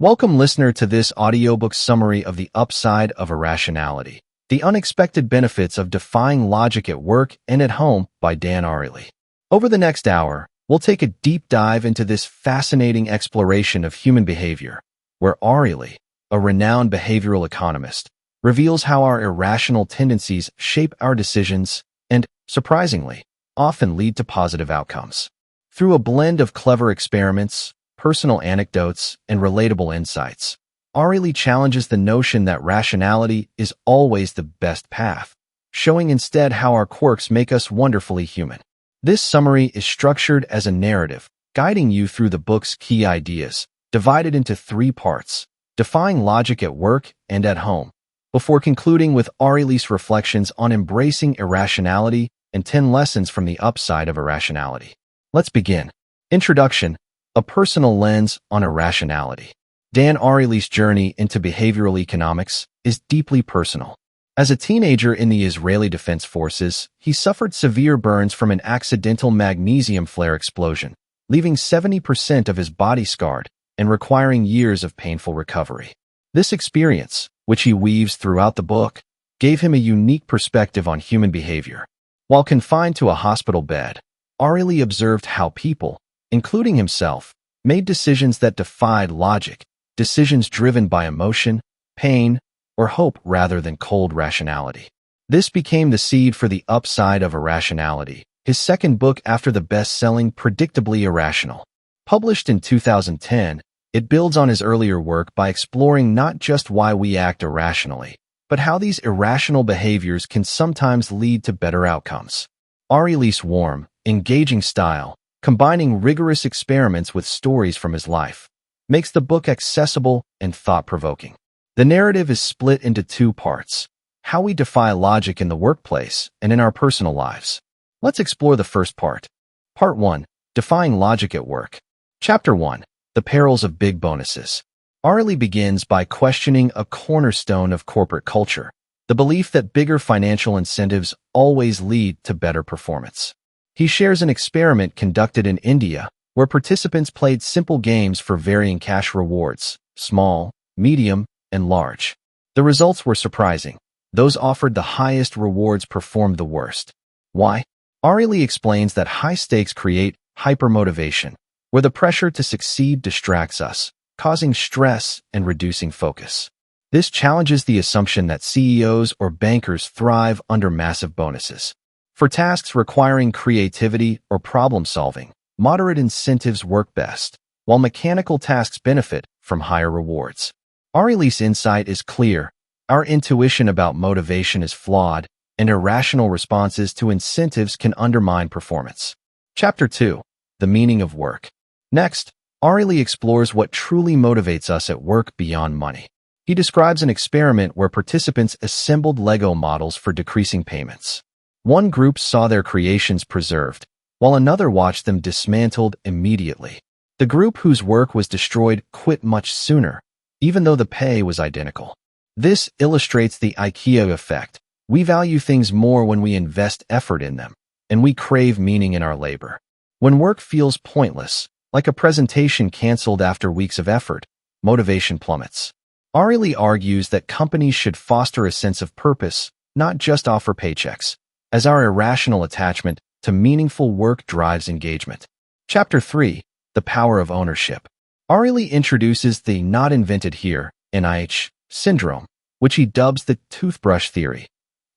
Welcome, listener, to this audiobook summary of The Upside of Irrationality, The Unexpected Benefits of Defying Logic at Work and at Home by Dan Ariely. Over the next hour, we'll take a deep dive into this fascinating exploration of human behavior, where Ariely, a renowned behavioral economist, reveals how our irrational tendencies shape our decisions and, surprisingly, often lead to positive outcomes. Through a blend of clever experiments, personal anecdotes, and relatable insights, Ariely challenges the notion that rationality is always the best path, showing instead how our quirks make us wonderfully human. This summary is structured as a narrative, guiding you through the book's key ideas, divided into 3 parts: defying logic at work and at home, before concluding with Ariely's reflections on embracing irrationality and 10 lessons from the upside of irrationality. Let's begin. Introduction: a personal lens on irrationality. Dan Ariely's journey into behavioral economics is deeply personal. As a teenager in the Israeli Defense Forces, he suffered severe burns from an accidental magnesium flare explosion, leaving 70% of his body scarred and requiring years of painful recovery. This experience, which he weaves throughout the book, gave him a unique perspective on human behavior. While confined to a hospital bed, Ariely observed how people, including himself, made decisions that defied logic, decisions driven by emotion, pain, or hope rather than cold rationality. This became the seed for The Upside of Irrationality, his second book after the best-selling Predictably Irrational. Published in 2010, it builds on his earlier work by exploring not just why we act irrationally, but how these irrational behaviors can sometimes lead to better outcomes. Ariely's warm, engaging style, combining rigorous experiments with stories from his life, makes the book accessible and thought-provoking. The narrative is split into 2 parts: how we defy logic in the workplace and in our personal lives. Let's explore the first part. Part 1. Defying logic at work. Chapter 1. The perils of big bonuses. Ariely begins by questioning a cornerstone of corporate culture, the belief that bigger financial incentives always lead to better performance. He shares an experiment conducted in India where participants played simple games for varying cash rewards, small, medium, and large. The results were surprising. Those offered the highest rewards performed the worst. Why? Ariely explains that high stakes create hypermotivation, where the pressure to succeed distracts us, causing stress and reducing focus. This challenges the assumption that CEOs or bankers thrive under massive bonuses. For tasks requiring creativity or problem-solving, moderate incentives work best, while mechanical tasks benefit from higher rewards. Ariely's insight is clear. Our intuition about motivation is flawed, and irrational responses to incentives can undermine performance. Chapter 2. The Meaning of Work. Next, Ariely explores what truly motivates us at work beyond money. He describes an experiment where participants assembled Lego models for decreasing payments. One group saw their creations preserved, while another watched them dismantled immediately. The group whose work was destroyed quit much sooner, even though the pay was identical. This illustrates the IKEA effect. We value things more when we invest effort in them, and we crave meaning in our labor. When work feels pointless, like a presentation canceled after weeks of effort, motivation plummets. Ariely argues that companies should foster a sense of purpose, not just offer paychecks, as our irrational attachment to meaningful work drives engagement. Chapter 3. The Power of Ownership. Ariely introduces the not invented here, NIH, syndrome, which he dubs the toothbrush theory.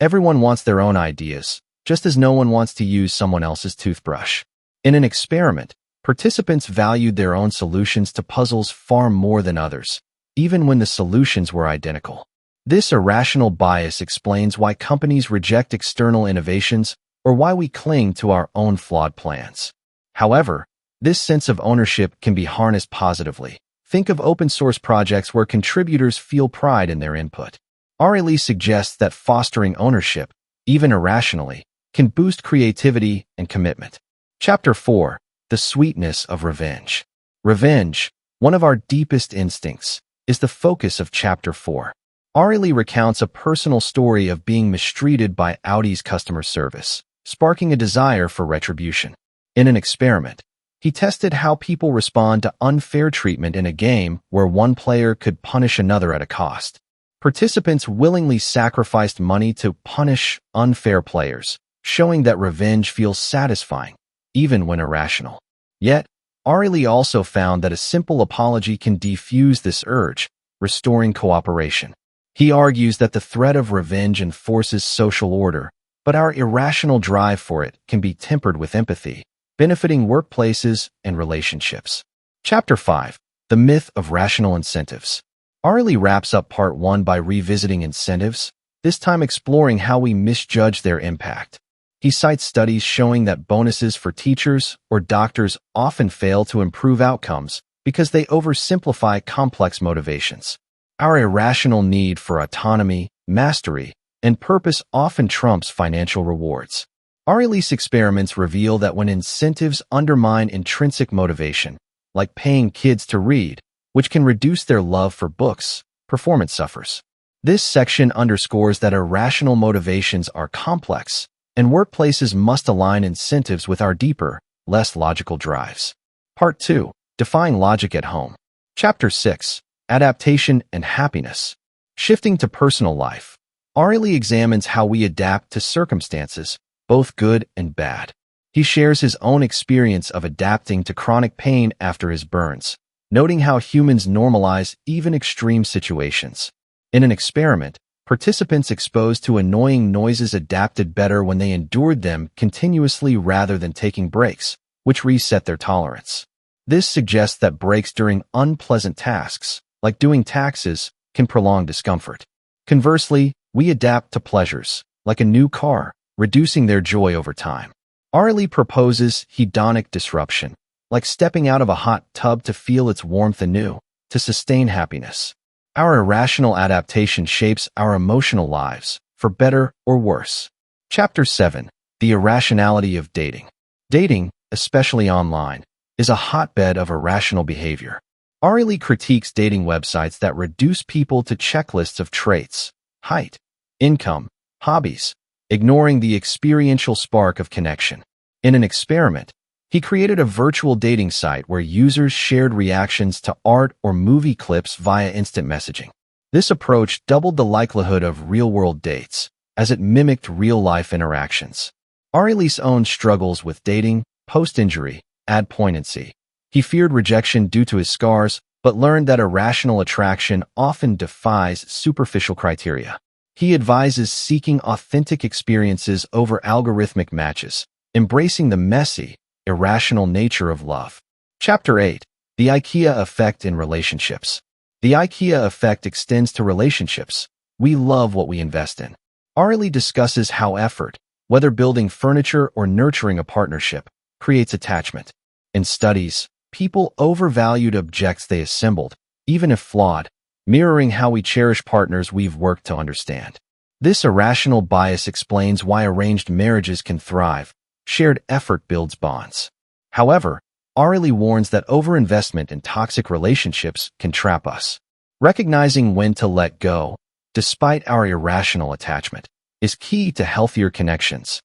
Everyone wants their own ideas, just as no one wants to use someone else's toothbrush. In an experiment, participants valued their own solutions to puzzles far more than others, even when the solutions were identical. This irrational bias explains why companies reject external innovations or why we cling to our own flawed plans. However, this sense of ownership can be harnessed positively. Think of open-source projects where contributors feel pride in their input. Ariely suggests that fostering ownership, even irrationally, can boost creativity and commitment. Chapter 4. The Sweetness of Revenge. Revenge, one of our deepest instincts, is the focus of Chapter 4. Ariely recounts a personal story of being mistreated by Audi's customer service, sparking a desire for retribution. In an experiment, He tested how people respond to unfair treatment in a game where one player could punish another at a cost. Participants willingly sacrificed money to punish unfair players, showing that revenge feels satisfying, even when irrational. Yet, Ariely also found that a simple apology can defuse this urge, restoring cooperation. He argues that the threat of revenge enforces social order, but our irrational drive for it can be tempered with empathy, benefiting workplaces and relationships. Chapter 5. The Myth of Rational Incentives. Ariely wraps up Part 1 by revisiting incentives, this time exploring how we misjudge their impact. He cites studies showing that bonuses for teachers or doctors often fail to improve outcomes because they oversimplify complex motivations. Our irrational need for autonomy, mastery, and purpose often trumps financial rewards. Ariely's experiments reveal that when incentives undermine intrinsic motivation, like paying kids to read, which can reduce their love for books, performance suffers. This section underscores that irrational motivations are complex, and workplaces must align incentives with our deeper, less logical drives. Part 2. Defying Logic at Home. Chapter 6. Adaptation and Happiness. Shifting to personal life, Ariely examines how we adapt to circumstances, both good and bad. He shares his own experience of adapting to chronic pain after his burns, noting how humans normalize even extreme situations. In an experiment, participants exposed to annoying noises adapted better when they endured them continuously rather than taking breaks, which reset their tolerance. This suggests that breaks during unpleasant tasks, like doing taxes, can prolong discomfort. Conversely, we adapt to pleasures, like a new car, reducing their joy over time. Ariely proposes hedonic disruption, like stepping out of a hot tub to feel its warmth anew, to sustain happiness. Our irrational adaptation shapes our emotional lives, for better or worse. Chapter 7. The Irrationality of Dating. Dating, especially online, is a hotbed of irrational behavior. Ariely critiques dating websites that reduce people to checklists of traits, height, income, hobbies, ignoring the experiential spark of connection. In an experiment, he created a virtual dating site where users shared reactions to art or movie clips via instant messaging. This approach doubled the likelihood of real-world dates, as it mimicked real-life interactions. Ariely's own struggles with dating, post-injury, add poignancy. He feared rejection due to his scars, but learned that irrational attraction often defies superficial criteria. He advises seeking authentic experiences over algorithmic matches, embracing the messy, irrational nature of love. Chapter 8. The IKEA Effect in Relationships. The IKEA effect extends to relationships. We love what we invest in. Ariely discusses how effort, whether building furniture or nurturing a partnership, creates attachment. In studies, people overvalued objects they assembled, even if flawed, mirroring how we cherish partners we've worked to understand. This irrational bias explains why arranged marriages can thrive. Shared effort builds bonds. However, Ariely warns that overinvestment in toxic relationships can trap us. Recognizing when to let go, despite our irrational attachment, is key to healthier connections.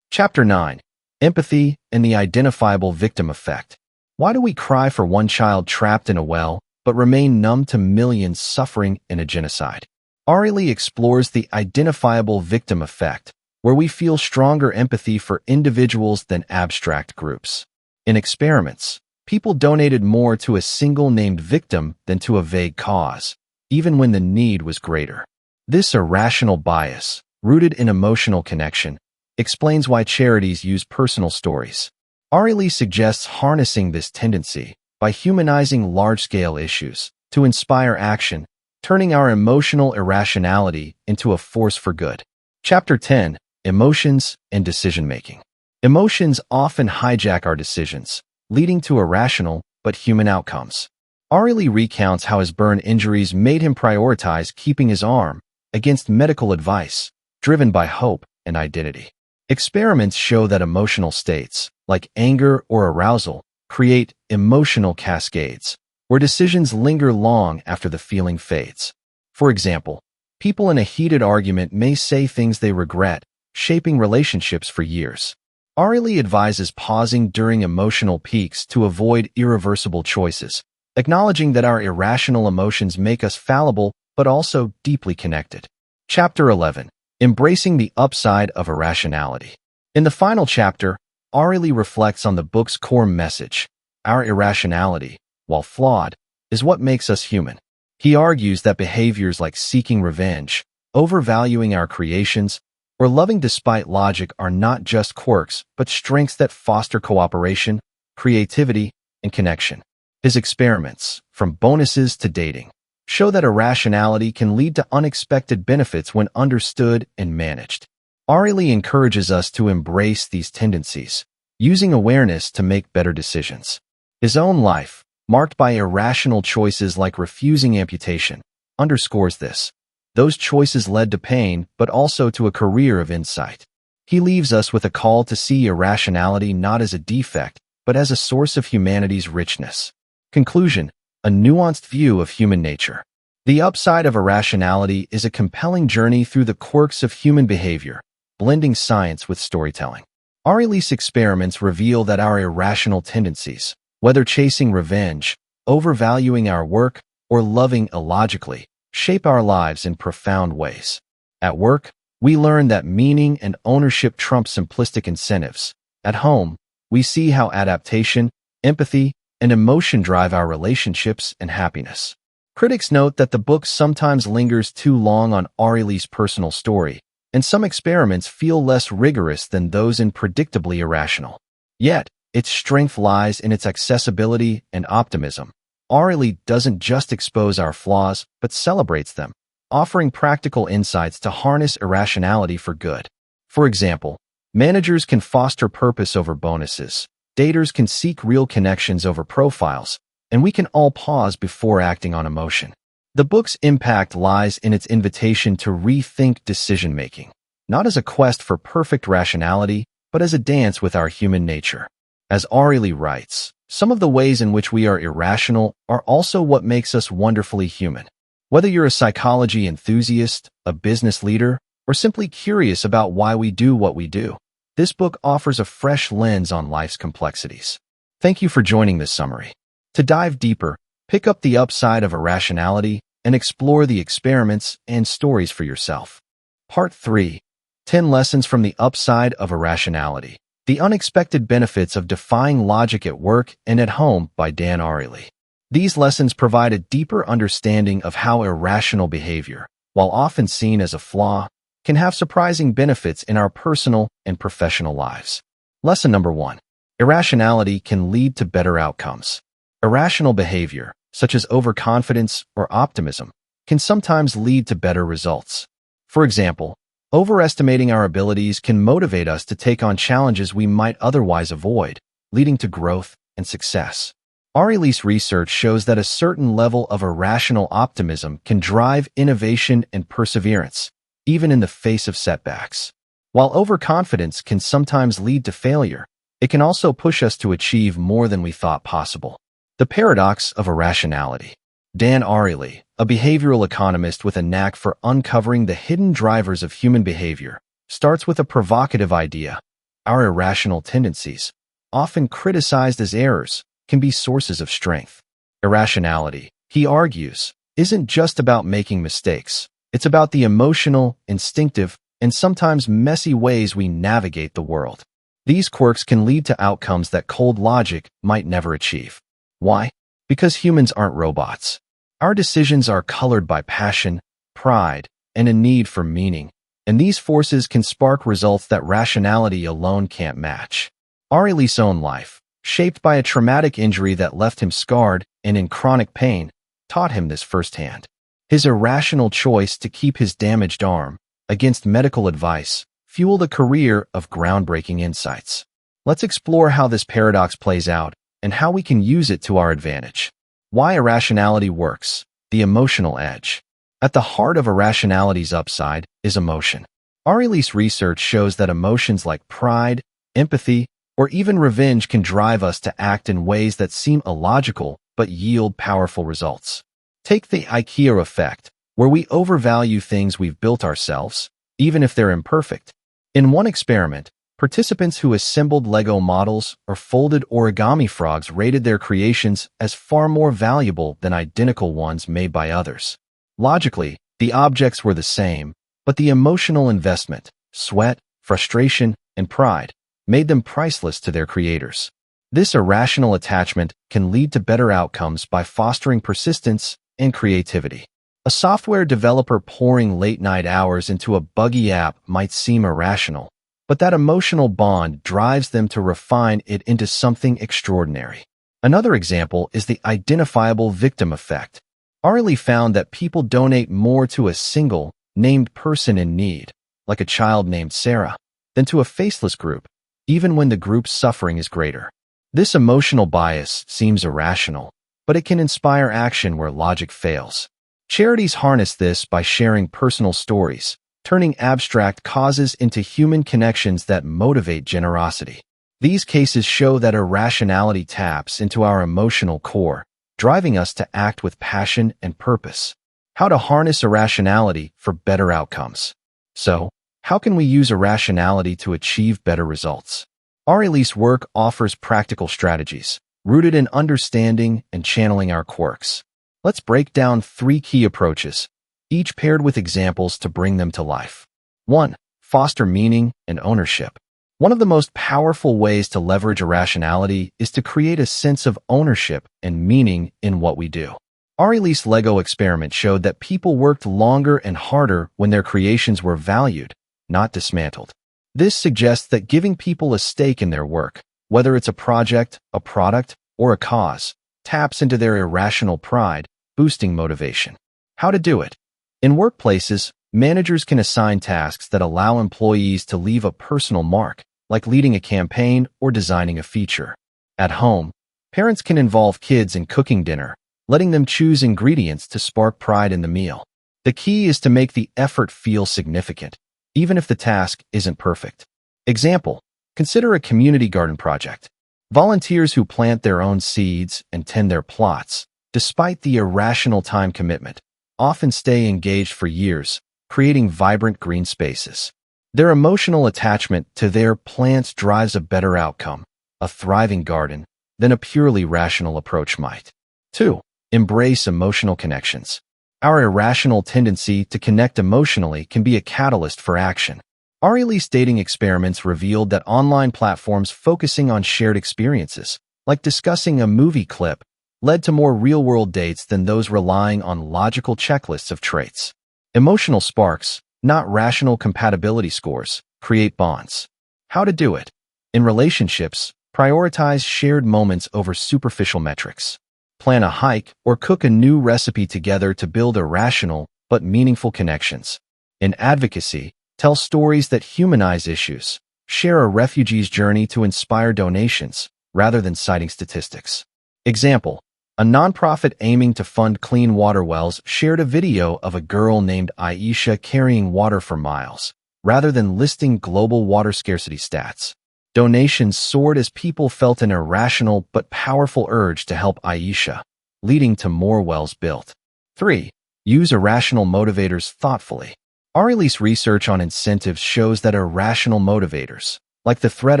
Chapter 9. Empathy and the Identifiable Victim Effect. Why do we cry for one child trapped in a well, but remain numb to millions suffering in a genocide? Ariely explores the identifiable victim effect, where we feel stronger empathy for individuals than abstract groups. In experiments, people donated more to a single named victim than to a vague cause, even when the need was greater. This irrational bias, rooted in emotional connection, explains why charities use personal stories. Ariely suggests harnessing this tendency by humanizing large-scale issues to inspire action, turning our emotional irrationality into a force for good. Chapter 10. Emotions and Decision-Making. Emotions often hijack our decisions, leading to irrational but human outcomes. Ariely recounts how his burn injuries made him prioritize keeping his arm against medical advice, driven by hope and identity. Experiments show that emotional states, like anger or arousal, create emotional cascades, where decisions linger long after the feeling fades. For example, people in a heated argument may say things they regret, shaping relationships for years. Ariely advises pausing during emotional peaks to avoid irreversible choices, acknowledging that our irrational emotions make us fallible but also deeply connected. Chapter 11. Embracing the Upside of Irrationality. In the final chapter, Ariely reflects on the book's core message: our irrationality, while flawed, is what makes us human. He argues that behaviors like seeking revenge, overvaluing our creations, or loving despite logic are not just quirks, but strengths that foster cooperation, creativity, and connection. His experiments, from bonuses to dating, show that irrationality can lead to unexpected benefits when understood and managed. Ariely encourages us to embrace these tendencies, using awareness to make better decisions. His own life, marked by irrational choices like refusing amputation, underscores this. Those choices led to pain, but also to a career of insight. He leaves us with a call to see irrationality not as a defect, but as a source of humanity's richness. Conclusion: a nuanced view of human nature. The Upside of Irrationality is a compelling journey through the quirks of human behavior, blending science with storytelling. Ariely's experiments reveal that our irrational tendencies, whether chasing revenge, overvaluing our work, or loving illogically, shape our lives in profound ways. At work, we learn that meaning and ownership trump simplistic incentives. At home, we see how adaptation, empathy, and emotion drive our relationships and happiness. Critics note that the book sometimes lingers too long on Ariely's personal story, and some experiments feel less rigorous than those in Predictably Irrational. Yet, its strength lies in its accessibility and optimism. Ariely doesn't just expose our flaws, but celebrates them, offering practical insights to harness irrationality for good. For example, managers can foster purpose over bonuses, daters can seek real connections over profiles, and we can all pause before acting on emotion. The book's impact lies in its invitation to rethink decision-making, not as a quest for perfect rationality, but as a dance with our human nature. As Ariely writes, some of the ways in which we are irrational are also what makes us wonderfully human. Whether you're a psychology enthusiast, a business leader, or simply curious about why we do what we do, this book offers a fresh lens on life's complexities. Thank you for joining this summary. To dive deeper, pick up The Upside of Irrationality and explore the experiments and stories for yourself. Part 3. 10 Lessons from the Upside of Irrationality. The Unexpected Benefits of Defying Logic at Work and at Home by Dan Ariely. These lessons provide a deeper understanding of how irrational behavior, while often seen as a flaw, can have surprising benefits in our personal and professional lives. Lesson number 1. Irrationality can lead to better outcomes. Irrational behavior, such as overconfidence or optimism, can sometimes lead to better results. For example, overestimating our abilities can motivate us to take on challenges we might otherwise avoid, leading to growth and success. Ariely's research shows that a certain level of irrational optimism can drive innovation and perseverance, even in the face of setbacks. While overconfidence can sometimes lead to failure, it can also push us to achieve more than we thought possible. The Paradox of Irrationality. Dan Ariely, a behavioral economist with a knack for uncovering the hidden drivers of human behavior, starts with a provocative idea. Our irrational tendencies, often criticized as errors, can be sources of strength. Irrationality, he argues, isn't just about making mistakes. It's about the emotional, instinctive, and sometimes messy ways we navigate the world. These quirks can lead to outcomes that cold logic might never achieve. Why? Because humans aren't robots. Our decisions are colored by passion, pride, and a need for meaning, and these forces can spark results that rationality alone can't match. Ariely's own life, shaped by a traumatic injury that left him scarred and in chronic pain, taught him this firsthand. His irrational choice to keep his damaged arm, against medical advice, fueled a career of groundbreaking insights. Let's explore how this paradox plays out and how we can use it to our advantage. Why irrationality works. The emotional edge. At the heart of irrationality's upside is emotion. Ariely's research shows that emotions like pride, empathy, or even revenge can drive us to act in ways that seem illogical but yield powerful results. Take the IKEA effect, where we overvalue things we've built ourselves, even if they're imperfect. In one experiment, Participants who assembled Lego models or folded origami frogs rated their creations as far more valuable than identical ones made by others. Logically, the objects were the same, but the emotional investment, sweat, frustration, and pride made them priceless to their creators. This irrational attachment can lead to better outcomes by fostering persistence and creativity. A software developer pouring late-night hours into a buggy app might seem irrational, but that emotional bond drives them to refine it into something extraordinary. Another example is the identifiable victim effect. Ariely found that people donate more to a single, named person in need, like a child named Sarah, than to a faceless group, even when the group's suffering is greater. This emotional bias seems irrational, but it can inspire action where logic fails. Charities harness this by sharing personal stories, turning abstract causes into human connections that motivate generosity. These cases show that irrationality taps into our emotional core, driving us to act with passion and purpose. How to harness irrationality for better outcomes. So, how can we use irrationality to achieve better results? Ariely's work offers practical strategies, rooted in understanding and channeling our quirks. Let's break down 3 key approaches, each paired with examples to bring them to life. 1. Foster meaning and ownership. One of the most powerful ways to leverage irrationality is to create a sense of ownership and meaning in what we do. Ariely's Lego experiment showed that people worked longer and harder when their creations were valued, not dismantled. This suggests that giving people a stake in their work, whether it's a project, a product, or a cause, taps into their irrational pride, boosting motivation. How to do it? In workplaces, managers can assign tasks that allow employees to leave a personal mark, like leading a campaign or designing a feature. At home, parents can involve kids in cooking dinner, letting them choose ingredients to spark pride in the meal. The key is to make the effort feel significant, even if the task isn't perfect. Example, consider a community garden project. Volunteers who plant their own seeds and tend their plots, despite the irrational time commitment, often stay engaged for years, creating vibrant green spaces. Their emotional attachment to their plants drives a better outcome, a thriving garden, than a purely rational approach might. 2. Embrace emotional connections. Our irrational tendency to connect emotionally can be a catalyst for action. Ariely's dating experiments revealed that online platforms focusing on shared experiences, like discussing a movie clip, led to more real-world dates than those relying on logical checklists of traits. Emotional sparks, not rational compatibility scores, create bonds. How to do it? In relationships, prioritize shared moments over superficial metrics. Plan a hike or cook a new recipe together to build irrational but meaningful connections. In advocacy, tell stories that humanize issues. Share a refugee's journey to inspire donations, rather than citing statistics. Example, a nonprofit aiming to fund clean water wells shared a video of a girl named Aisha carrying water for miles, rather than listing global water scarcity stats. Donations soared as people felt an irrational but powerful urge to help Aisha, leading to more wells built. 3. Use irrational motivators thoughtfully. Ariely's research on incentives shows that irrational motivators, like the threat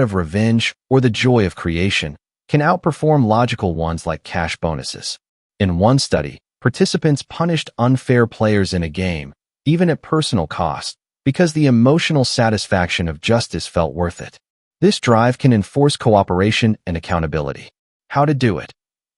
of revenge or the joy of creation, can outperform logical ones like cash bonuses. In one study, participants punished unfair players in a game, even at personal cost, because the emotional satisfaction of justice felt worth it. This drive can enforce cooperation and accountability. How to do it?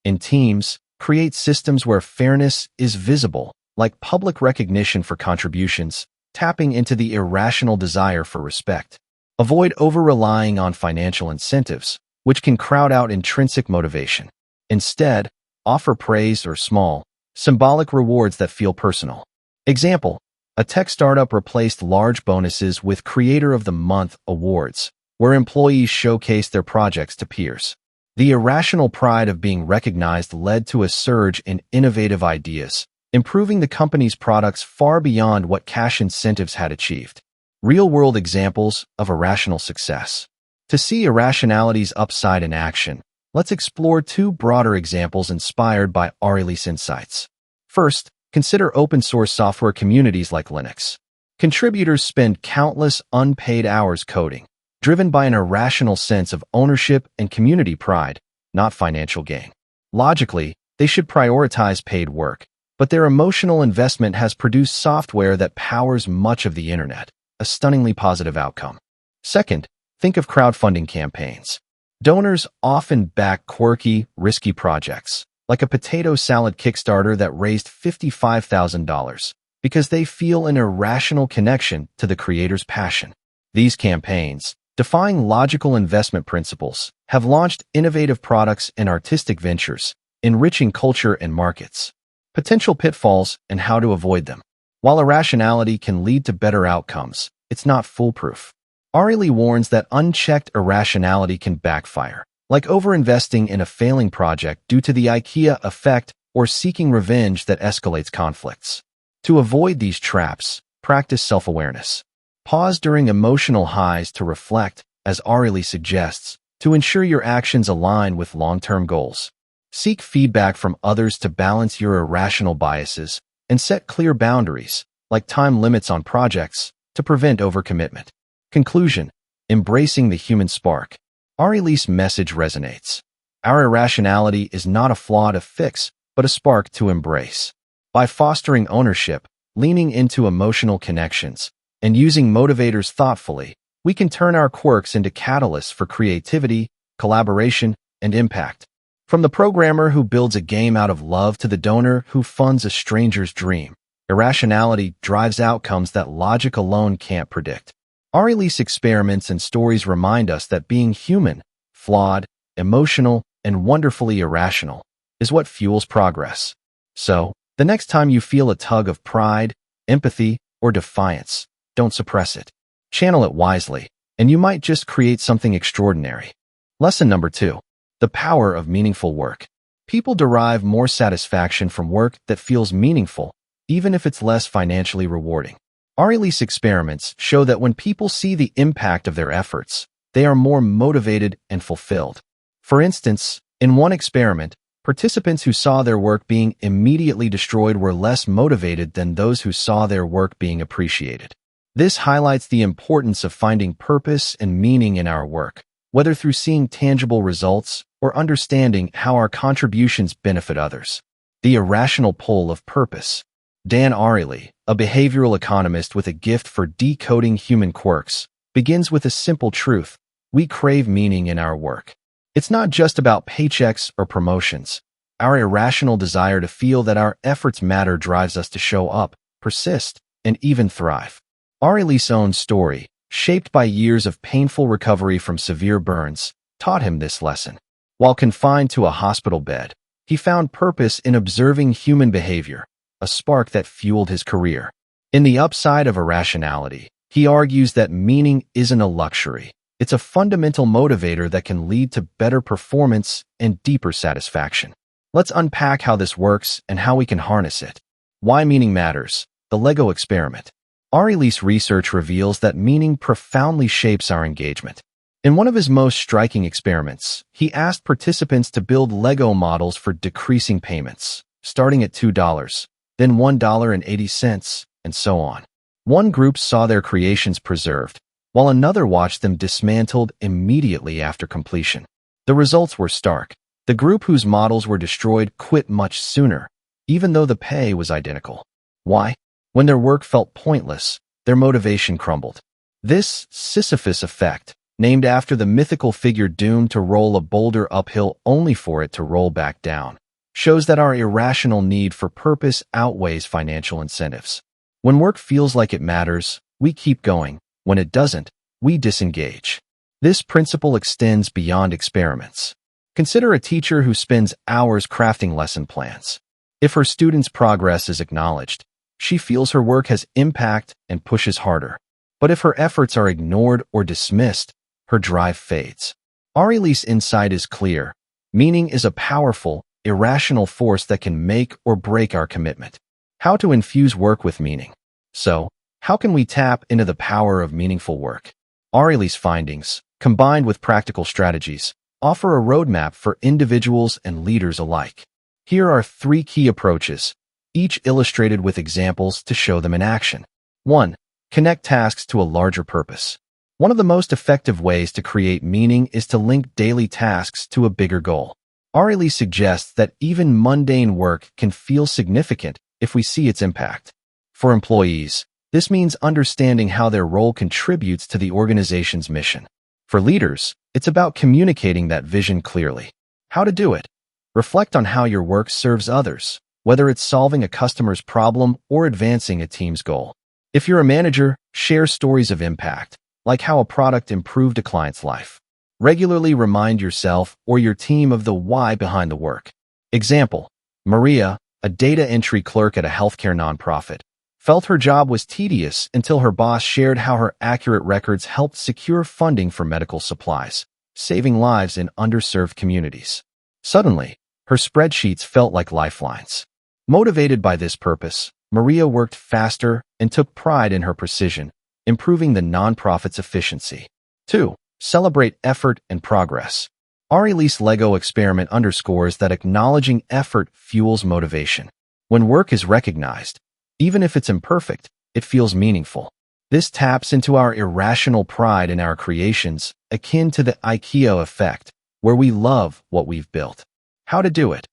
In teams, create systems where fairness is visible, like public recognition for contributions, tapping into the irrational desire for respect. Avoid over-relying on financial incentives, which can crowd out intrinsic motivation. Instead, offer praise or small, symbolic rewards that feel personal. Example, a tech startup replaced large bonuses with Creator of the Month awards, where employees showcase their projects to peers. The irrational pride of being recognized led to a surge in innovative ideas, improving the company's products far beyond what cash incentives had achieved. Real-world examples of irrational success. To see irrationality's upside in action, let's explore 2 broader examples inspired by Ariely's insights. First, consider open-source software communities like Linux. Contributors spend countless unpaid hours coding, driven by an irrational sense of ownership and community pride, not financial gain. Logically, they should prioritize paid work, but their emotional investment has produced software that powers much of the internet, a stunningly positive outcome. Second, think of crowdfunding campaigns. Donors often back quirky, risky projects, like a potato salad Kickstarter that raised $55,000, because they feel an irrational connection to the creator's passion. These campaigns, defying logical investment principles, have launched innovative products and artistic ventures, enriching culture and markets. Potential pitfalls and how to avoid them. While irrationality can lead to better outcomes, it's not foolproof. Ariely warns that unchecked irrationality can backfire, like overinvesting in a failing project due to the IKEA effect or seeking revenge that escalates conflicts. To avoid these traps, practice self-awareness. Pause during emotional highs to reflect, as Ariely suggests, to ensure your actions align with long-term goals. Seek feedback from others to balance your irrational biases, and set clear boundaries, like time limits on projects, to prevent overcommitment. Conclusion: embracing the human spark. Ariely's message resonates. Our irrationality is not a flaw to fix, but a spark to embrace. By fostering ownership, leaning into emotional connections, and using motivators thoughtfully, we can turn our quirks into catalysts for creativity, collaboration, and impact. From the programmer who builds a game out of love to the donor who funds a stranger's dream, irrationality drives outcomes that logic alone can't predict. Ariely's experiments and stories remind us that being human, flawed, emotional, and wonderfully irrational is what fuels progress. So, the next time you feel a tug of pride, empathy, or defiance, don't suppress it. Channel it wisely, and you might just create something extraordinary. Lesson number 2. The power of meaningful work. People derive more satisfaction from work that feels meaningful, even if it's less financially rewarding. Ariely's experiments show that when people see the impact of their efforts, they are more motivated and fulfilled. For instance, in one experiment, participants who saw their work being immediately destroyed were less motivated than those who saw their work being appreciated. This highlights the importance of finding purpose and meaning in our work, whether through seeing tangible results or understanding how our contributions benefit others. The irrational pull of purpose. Dan Ariely, a behavioral economist with a gift for decoding human quirks, begins with a simple truth: we crave meaning in our work. It's not just about paychecks or promotions. Our irrational desire to feel that our efforts matter drives us to show up, persist, and even thrive. Ariely's own story, shaped by years of painful recovery from severe burns, taught him this lesson. While confined to a hospital bed, he found purpose in observing human behavior, a spark that fueled his career. In The Upside of Irrationality, he argues that meaning isn't a luxury. It's a fundamental motivator that can lead to better performance and deeper satisfaction. Let's unpack how this works and how we can harness it. Why meaning matters. The Lego experiment. Ariely's research reveals that meaning profoundly shapes our engagement. In one of his most striking experiments, he asked participants to build Lego models for decreasing payments, starting at $2, then $1.80, and so on. One group saw their creations preserved, while another watched them dismantled immediately after completion. The results were stark. The group whose models were destroyed quit much sooner, even though the pay was identical. Why? When their work felt pointless, their motivation crumbled. This Sisyphus effect, named after the mythical figure doomed to roll a boulder uphill only for it to roll back down, shows that our irrational need for purpose outweighs financial incentives. When work feels like it matters, we keep going. When it doesn't, we disengage. This principle extends beyond experiments. Consider a teacher who spends hours crafting lesson plans. If her students' progress is acknowledged, she feels her work has impact and pushes harder. But if her efforts are ignored or dismissed, her drive fades. Ariely's insight is clear. Meaning is a powerful, irrational force that can make or break our commitment. How to infuse work with meaning. So, how can we tap into the power of meaningful work? Ariely's findings, combined with practical strategies, offer a roadmap for individuals and leaders alike. Here are 3 key approaches, each illustrated with examples to show them in action. 1. Connect tasks to a larger purpose. One of the most effective ways to create meaning is to link daily tasks to a bigger goal. Ariely suggests that even mundane work can feel significant if we see its impact. For employees, this means understanding how their role contributes to the organization's mission. For leaders, it's about communicating that vision clearly. How to do it? Reflect on how your work serves others, whether it's solving a customer's problem or advancing a team's goal. If you're a manager, share stories of impact, like how a product improved a client's life. Regularly remind yourself or your team of the why behind the work. Example: Maria, a data entry clerk at a healthcare nonprofit, felt her job was tedious until her boss shared how her accurate records helped secure funding for medical supplies, saving lives in underserved communities. Suddenly, her spreadsheets felt like lifelines. Motivated by this purpose, Maria worked faster and took pride in her precision, improving the nonprofit's efficiency. 2. Celebrate effort and progress. Ariely's Lego experiment underscores that acknowledging effort fuels motivation. When work is recognized, even if it's imperfect, it feels meaningful. This taps into our irrational pride in our creations, akin to the IKEA effect, where we love what we've built. How to do it?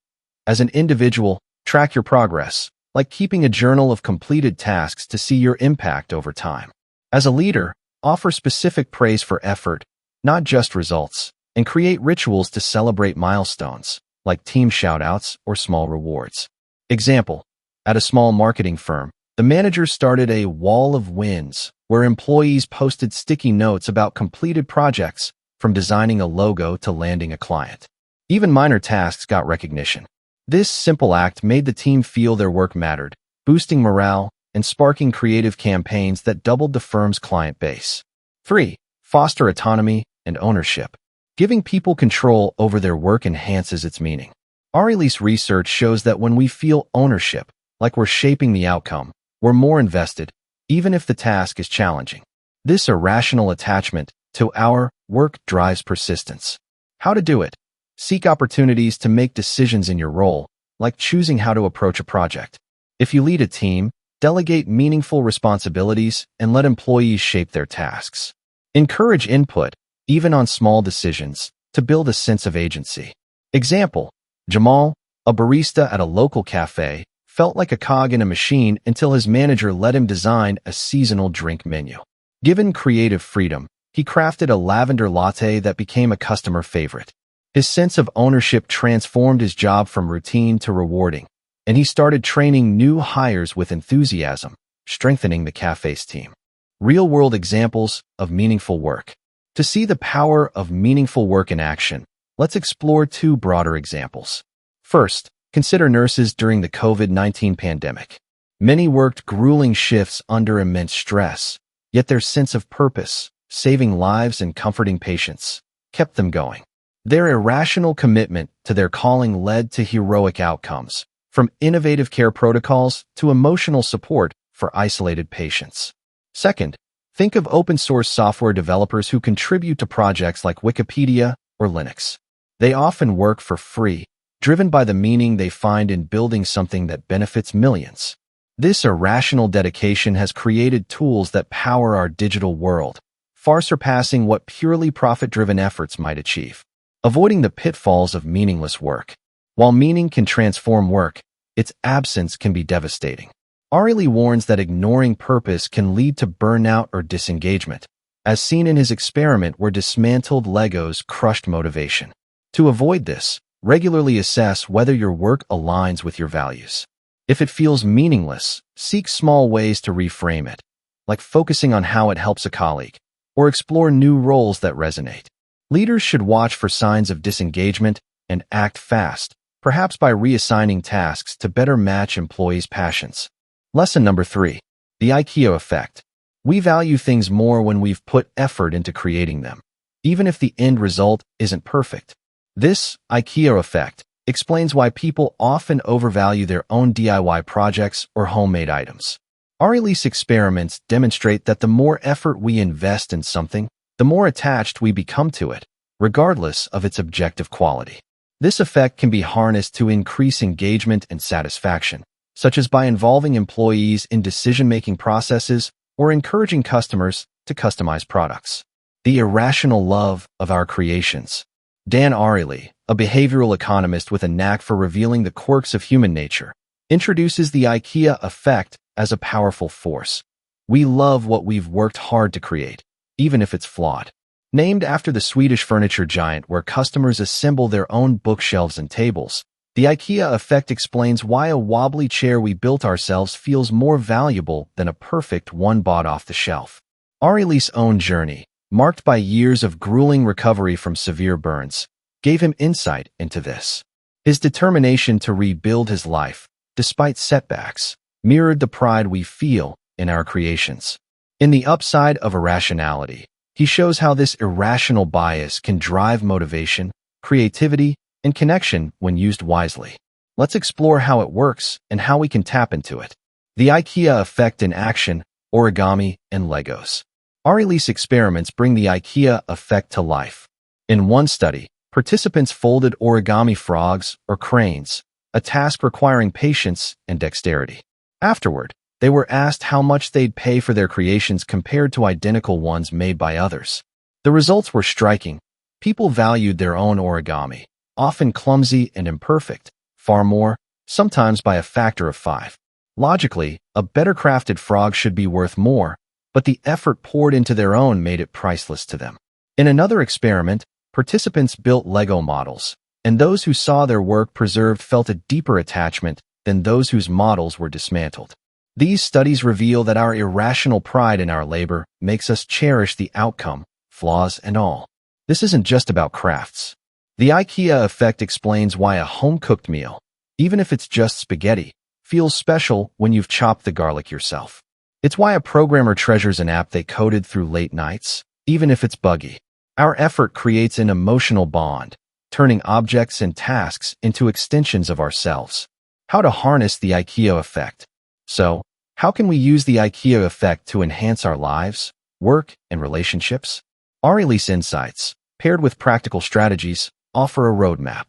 As an individual, track your progress, like keeping a journal of completed tasks to see your impact over time. As a leader, offer specific praise for effort, not just results, and create rituals to celebrate milestones, like team shoutouts or small rewards. Example: at a small marketing firm, the manager started a wall of wins where employees posted sticky notes about completed projects, from designing a logo to landing a client. Even minor tasks got recognition. This simple act made the team feel their work mattered, boosting morale and sparking creative campaigns that doubled the firm's client base. 3. Foster autonomy and ownership. Giving people control over their work enhances its meaning. Ariely's research shows that when we feel ownership, like we're shaping the outcome, we're more invested, even if the task is challenging. This irrational attachment to our work drives persistence. How to do it? Seek opportunities to make decisions in your role, like choosing how to approach a project. If you lead a team, delegate meaningful responsibilities and let employees shape their tasks. Encourage input, even on small decisions, to build a sense of agency. Example: Jamal, a barista at a local cafe, felt like a cog in a machine until his manager let him design a seasonal drink menu. Given creative freedom, he crafted a lavender latte that became a customer favorite. His sense of ownership transformed his job from routine to rewarding, and he started training new hires with enthusiasm, strengthening the cafe's team. Real-world examples of meaningful work. To see the power of meaningful work in action, let's explore two broader examples. First, consider nurses during the COVID-19 pandemic. Many worked grueling shifts under immense stress, yet their sense of purpose, saving lives and comforting patients, kept them going. Their irrational commitment to their calling led to heroic outcomes, from innovative care protocols to emotional support for isolated patients. Second, think of open-source software developers who contribute to projects like Wikipedia or Linux. They often work for free, driven by the meaning they find in building something that benefits millions. This irrational dedication has created tools that power our digital world, far surpassing what purely profit-driven efforts might achieve. Avoiding the pitfalls of meaningless work. While meaning can transform work, its absence can be devastating. Ariely warns that ignoring purpose can lead to burnout or disengagement, as seen in his experiment where dismantled Legos crushed motivation. To avoid this, regularly assess whether your work aligns with your values. If it feels meaningless, seek small ways to reframe it, like focusing on how it helps a colleague, or explore new roles that resonate. Leaders should watch for signs of disengagement and act fast, perhaps by reassigning tasks to better match employees' passions. Lesson number 3. The IKEA effect. We value things more when we've put effort into creating them, even if the end result isn't perfect. This IKEA effect explains why people often overvalue their own DIY projects or homemade items. Ariely's experiments demonstrate that the more effort we invest in something, the more attached we become to it, regardless of its objective quality. This effect can be harnessed to increase engagement and satisfaction, such as by involving employees in decision-making processes or encouraging customers to customize products. The irrational love of our creations. Dan Ariely, a behavioral economist with a knack for revealing the quirks of human nature, introduces the IKEA effect as a powerful force. We love what we've worked hard to create, even if it's flawed. Named after the Swedish furniture giant where customers assemble their own bookshelves and tables, the IKEA effect explains why a wobbly chair we built ourselves feels more valuable than a perfect one bought off the shelf. Ariely's own journey, marked by years of grueling recovery from severe burns, gave him insight into this. His determination to rebuild his life, despite setbacks, mirrored the pride we feel in our creations. In The Upside of Irrationality, he shows how this irrational bias can drive motivation, creativity, and connection when used wisely. Let's explore how it works and how we can tap into it. The IKEA effect in action, origami, and Legos. Ariely's experiments bring the IKEA effect to life. In one study, participants folded origami frogs or cranes, a task requiring patience and dexterity. Afterward, they were asked how much they'd pay for their creations compared to identical ones made by others. The results were striking. People valued their own origami, often clumsy and imperfect, far more, sometimes by a factor of 5. Logically, a better crafted frog should be worth more, but the effort poured into their own made it priceless to them. In another experiment, participants built Lego models, and those who saw their work preserved felt a deeper attachment than those whose models were dismantled. These studies reveal that our irrational pride in our labor makes us cherish the outcome, flaws and all. This isn't just about crafts. The IKEA effect explains why a home-cooked meal, even if it's just spaghetti, feels special when you've chopped the garlic yourself. It's why a programmer treasures an app they coded through late nights, even if it's buggy. Our effort creates an emotional bond, turning objects and tasks into extensions of ourselves. How to harness the IKEA effect. So, how can we use the IKEA effect to enhance our lives, work, and relationships? Ariely's insights, paired with practical strategies, offer a roadmap.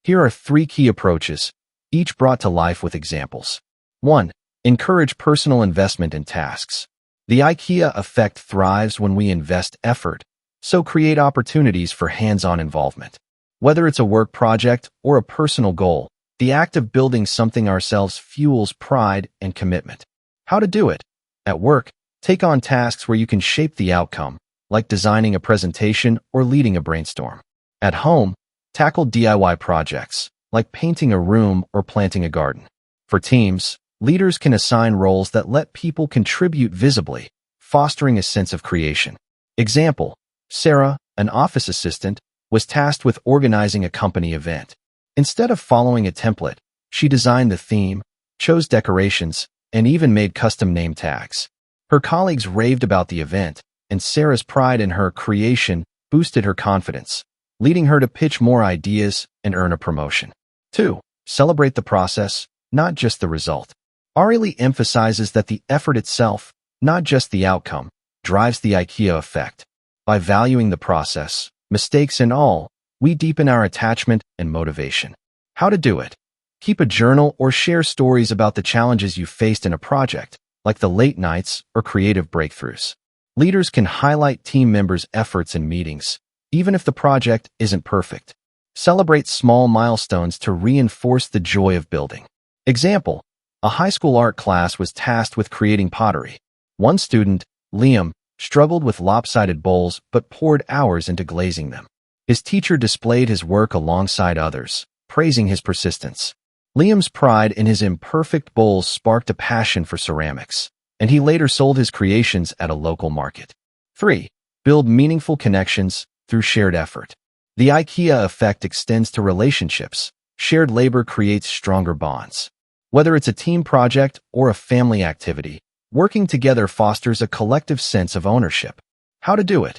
Here are 3 key approaches, each brought to life with examples. 1. Encourage personal investment in tasks. The IKEA effect thrives when we invest effort, so create opportunities for hands-on involvement. Whether it's a work project or a personal goal, the act of building something ourselves fuels pride and commitment. How to do it? At work, take on tasks where you can shape the outcome, like designing a presentation or leading a brainstorm. At home, tackle DIY projects, like painting a room or planting a garden. For teams, leaders can assign roles that let people contribute visibly, fostering a sense of creation. Example: Sarah, an office assistant, was tasked with organizing a company event. Instead of following a template, she designed the theme, chose decorations, and even made custom name tags. Her colleagues raved about the event, and Sarah's pride in her creation boosted her confidence, leading her to pitch more ideas and earn a promotion. 2. Celebrate the process, not just the result. Ariely emphasizes that the effort itself, not just the outcome, drives the IKEA effect. By valuing the process, mistakes and all, we deepen our attachment and motivation. How to do it? Keep a journal or share stories about the challenges you faced in a project, like the late nights or creative breakthroughs. Leaders can highlight team members' efforts in meetings, even if the project isn't perfect. Celebrate small milestones to reinforce the joy of building. Example: a high school art class was tasked with creating pottery. One student, Liam, struggled with lopsided bowls but poured hours into glazing them. His teacher displayed his work alongside others, praising his persistence. Liam's pride in his imperfect bowls sparked a passion for ceramics, and he later sold his creations at a local market. 3. Build meaningful connections through shared effort. The IKEA effect extends to relationships. Shared labor creates stronger bonds. Whether it's a team project or a family activity, working together fosters a collective sense of ownership. How to do it?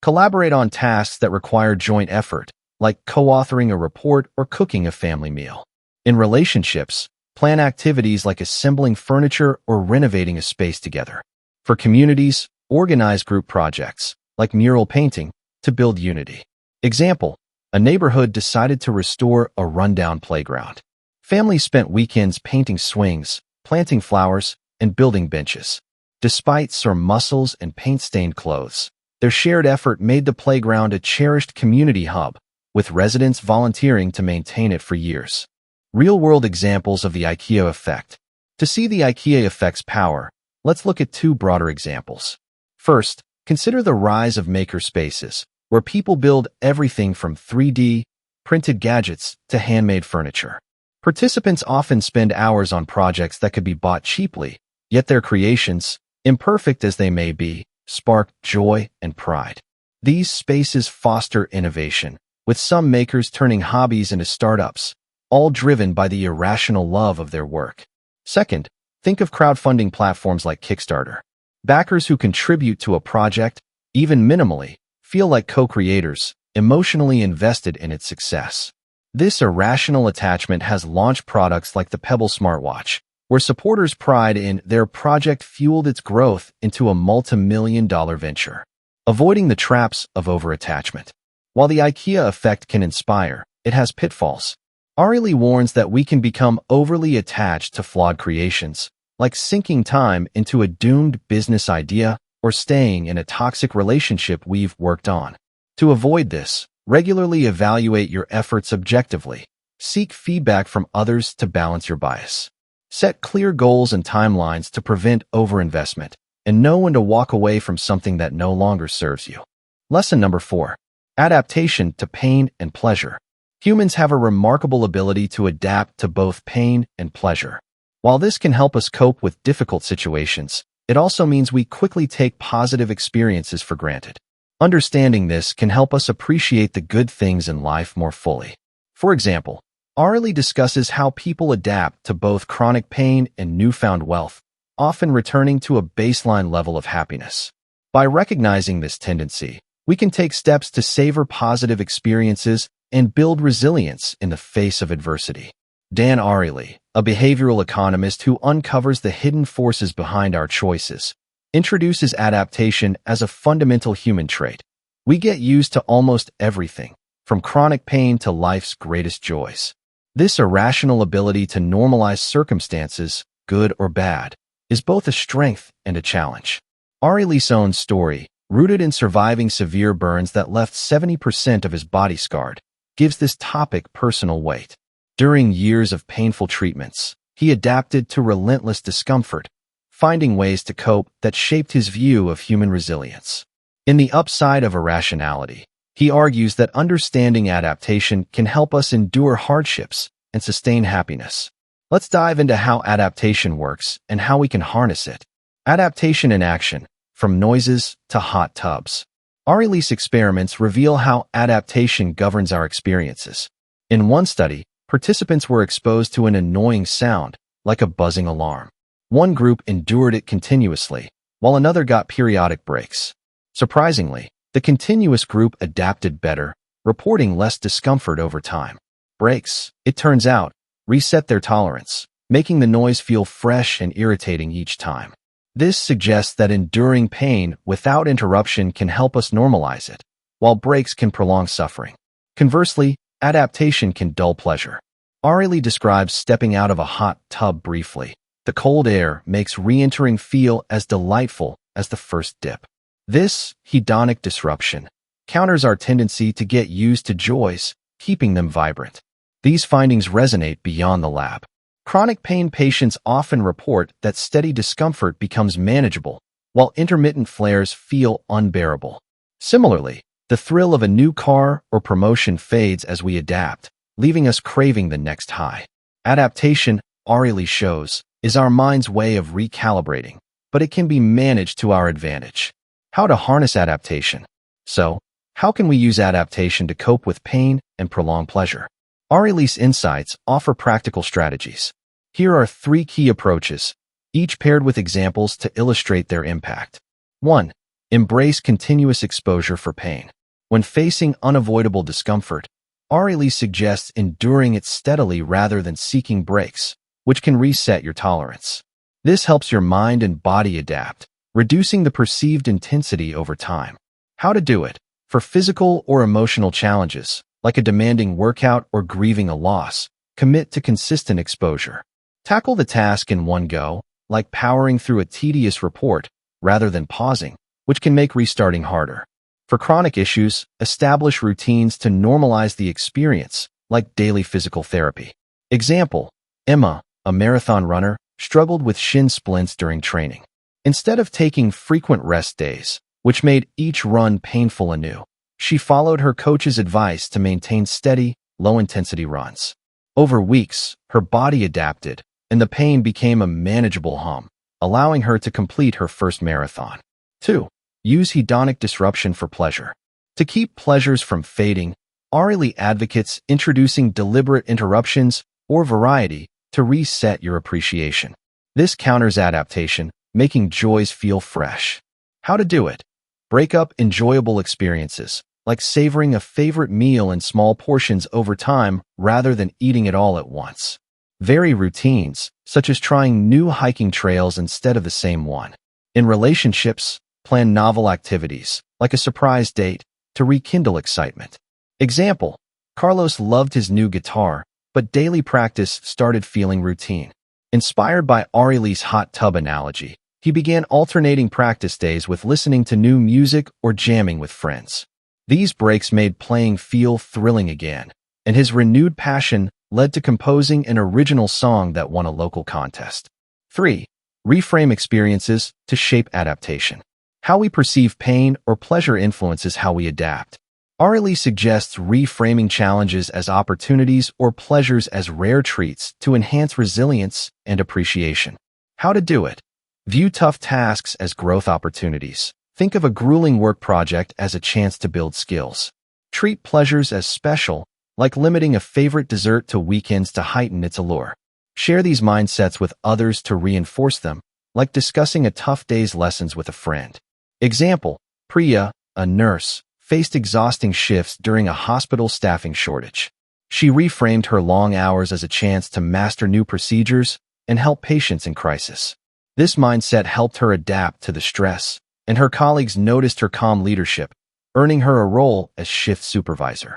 Collaborate on tasks that require joint effort, like co-authoring a report or cooking a family meal. In relationships, plan activities like assembling furniture or renovating a space together. For communities, organize group projects, like mural painting, to build unity. Example: a neighborhood decided to restore a rundown playground. Families spent weekends painting swings, planting flowers, and building benches. Despite sore muscles and paint-stained clothes, Their shared effort made the playground a cherished community hub, with residents volunteering to maintain it for years. Real-world examples of the IKEA effect. To see the IKEA effect's power, let's look at two broader examples. First, consider the rise of maker spaces, where people build everything from 3D printed gadgets to handmade furniture. Participants often spend hours on projects that could be bought cheaply, yet their creations, imperfect as they may be, spark joy and pride. These spaces foster innovation, with some makers turning hobbies into startups, all driven by the irrational love of their work. Second, think of crowdfunding platforms like Kickstarter. Backers who contribute to a project, even minimally, feel like co-creators, emotionally invested in its success. This irrational attachment has launched products like the Pebble smartwatch, where supporters' pride in their project fueled its growth into a multi-million-dollar venture. Avoiding the traps of overattachment. While the IKEA effect can inspire, it has pitfalls. Ariely warns that we can become overly attached to flawed creations, like sinking time into a doomed business idea or staying in a toxic relationship we've worked on. To avoid this, regularly evaluate your efforts objectively. Seek feedback from others to balance your bias. Set clear goals and timelines to prevent overinvestment, and know when to walk away from something that no longer serves you. Lesson number 4. Adaptation to pain and pleasure. Humans have a remarkable ability to adapt to both pain and pleasure. While this can help us cope with difficult situations, it also means we quickly take positive experiences for granted. Understanding this can help us appreciate the good things in life more fully. For example, Ariely discusses how people adapt to both chronic pain and newfound wealth, often returning to a baseline level of happiness. By recognizing this tendency, we can take steps to savor positive experiences and build resilience in the face of adversity. Dan Ariely, a behavioral economist who uncovers the hidden forces behind our choices, introduces adaptation as a fundamental human trait. We get used to almost everything, from chronic pain to life's greatest joys. This irrational ability to normalize circumstances, good or bad, is both a strength and a challenge. Ariely's own story, rooted in surviving severe burns that left 70% of his body scarred, gives this topic personal weight. During years of painful treatments, he adapted to relentless discomfort, finding ways to cope that shaped his view of human resilience. In The Upside of Irrationality, he argues that understanding adaptation can help us endure hardships and sustain happiness. Let's dive into how adaptation works and how we can harness it. Adaptation in action, from noises to hot tubs. Ariely's experiments reveal how adaptation governs our experiences. In one study, participants were exposed to an annoying sound, like a buzzing alarm. One group endured it continuously, while another got periodic breaks. Surprisingly, the continuous group adapted better, reporting less discomfort over time. Breaks, it turns out, reset their tolerance, making the noise feel fresh and irritating each time. This suggests that enduring pain without interruption can help us normalize it, while breaks can prolong suffering. Conversely, adaptation can dull pleasure. Ariely describes stepping out of a hot tub briefly. The cold air makes re-entering feel as delightful as the first dip. This hedonic disruption counters our tendency to get used to joys, keeping them vibrant. These findings resonate beyond the lab. Chronic pain patients often report that steady discomfort becomes manageable, while intermittent flares feel unbearable. Similarly, the thrill of a new car or promotion fades as we adapt, leaving us craving the next high. Adaptation, Ariely shows, is our mind's way of recalibrating, but it can be managed to our advantage. How to harness adaptation. So, how can we use adaptation to cope with pain and prolong pleasure? Ariely's insights offer practical strategies. Here are 3 key approaches, each paired with examples to illustrate their impact. 1. Embrace continuous exposure for pain. When facing unavoidable discomfort, Ariely suggests enduring it steadily rather than seeking breaks, which can reset your tolerance. This helps your mind and body adapt, reducing the perceived intensity over time. How to do it. For physical or emotional challenges, like a demanding workout or grieving a loss, commit to consistent exposure. Tackle the task in one go, like powering through a tedious report, rather than pausing, which can make restarting harder. For chronic issues, establish routines to normalize the experience, like daily physical therapy. Example: Emma, a marathon runner, struggled with shin splints during training. Instead of taking frequent rest days, which made each run painful anew, she followed her coach's advice to maintain steady, low-intensity runs. Over weeks, her body adapted, and the pain became a manageable hum, allowing her to complete her first marathon. 2. Use hedonic disruption for pleasure. To keep pleasures from fading, Ariely advocates introducing deliberate interruptions or variety to reset your appreciation. This counters adaptation, making joys feel fresh. How to do it? Break up enjoyable experiences, like savoring a favorite meal in small portions over time rather than eating it all at once. Vary routines, such as trying new hiking trails instead of the same one. In relationships, plan novel activities, like a surprise date, to rekindle excitement. Example: Carlos loved his new guitar, but daily practice started feeling routine. Inspired by Ariely's hot tub analogy, he began alternating practice days with listening to new music or jamming with friends. These breaks made playing feel thrilling again, and his renewed passion led to composing an original song that won a local contest. 3. Reframe experiences to shape adaptation. How we perceive pain or pleasure influences how we adapt. Ariely suggests reframing challenges as opportunities or pleasures as rare treats to enhance resilience and appreciation. How to do it? View tough tasks as growth opportunities. Think of a grueling work project as a chance to build skills. Treat pleasures as special, like limiting a favorite dessert to weekends to heighten its allure. Share these mindsets with others to reinforce them, like discussing a tough day's lessons with a friend. Example: Priya, a nurse, faced exhausting shifts during a hospital staffing shortage. She reframed her long hours as a chance to master new procedures and help patients in crisis. This mindset helped her adapt to the stress, and her colleagues noticed her calm leadership, earning her a role as shift supervisor.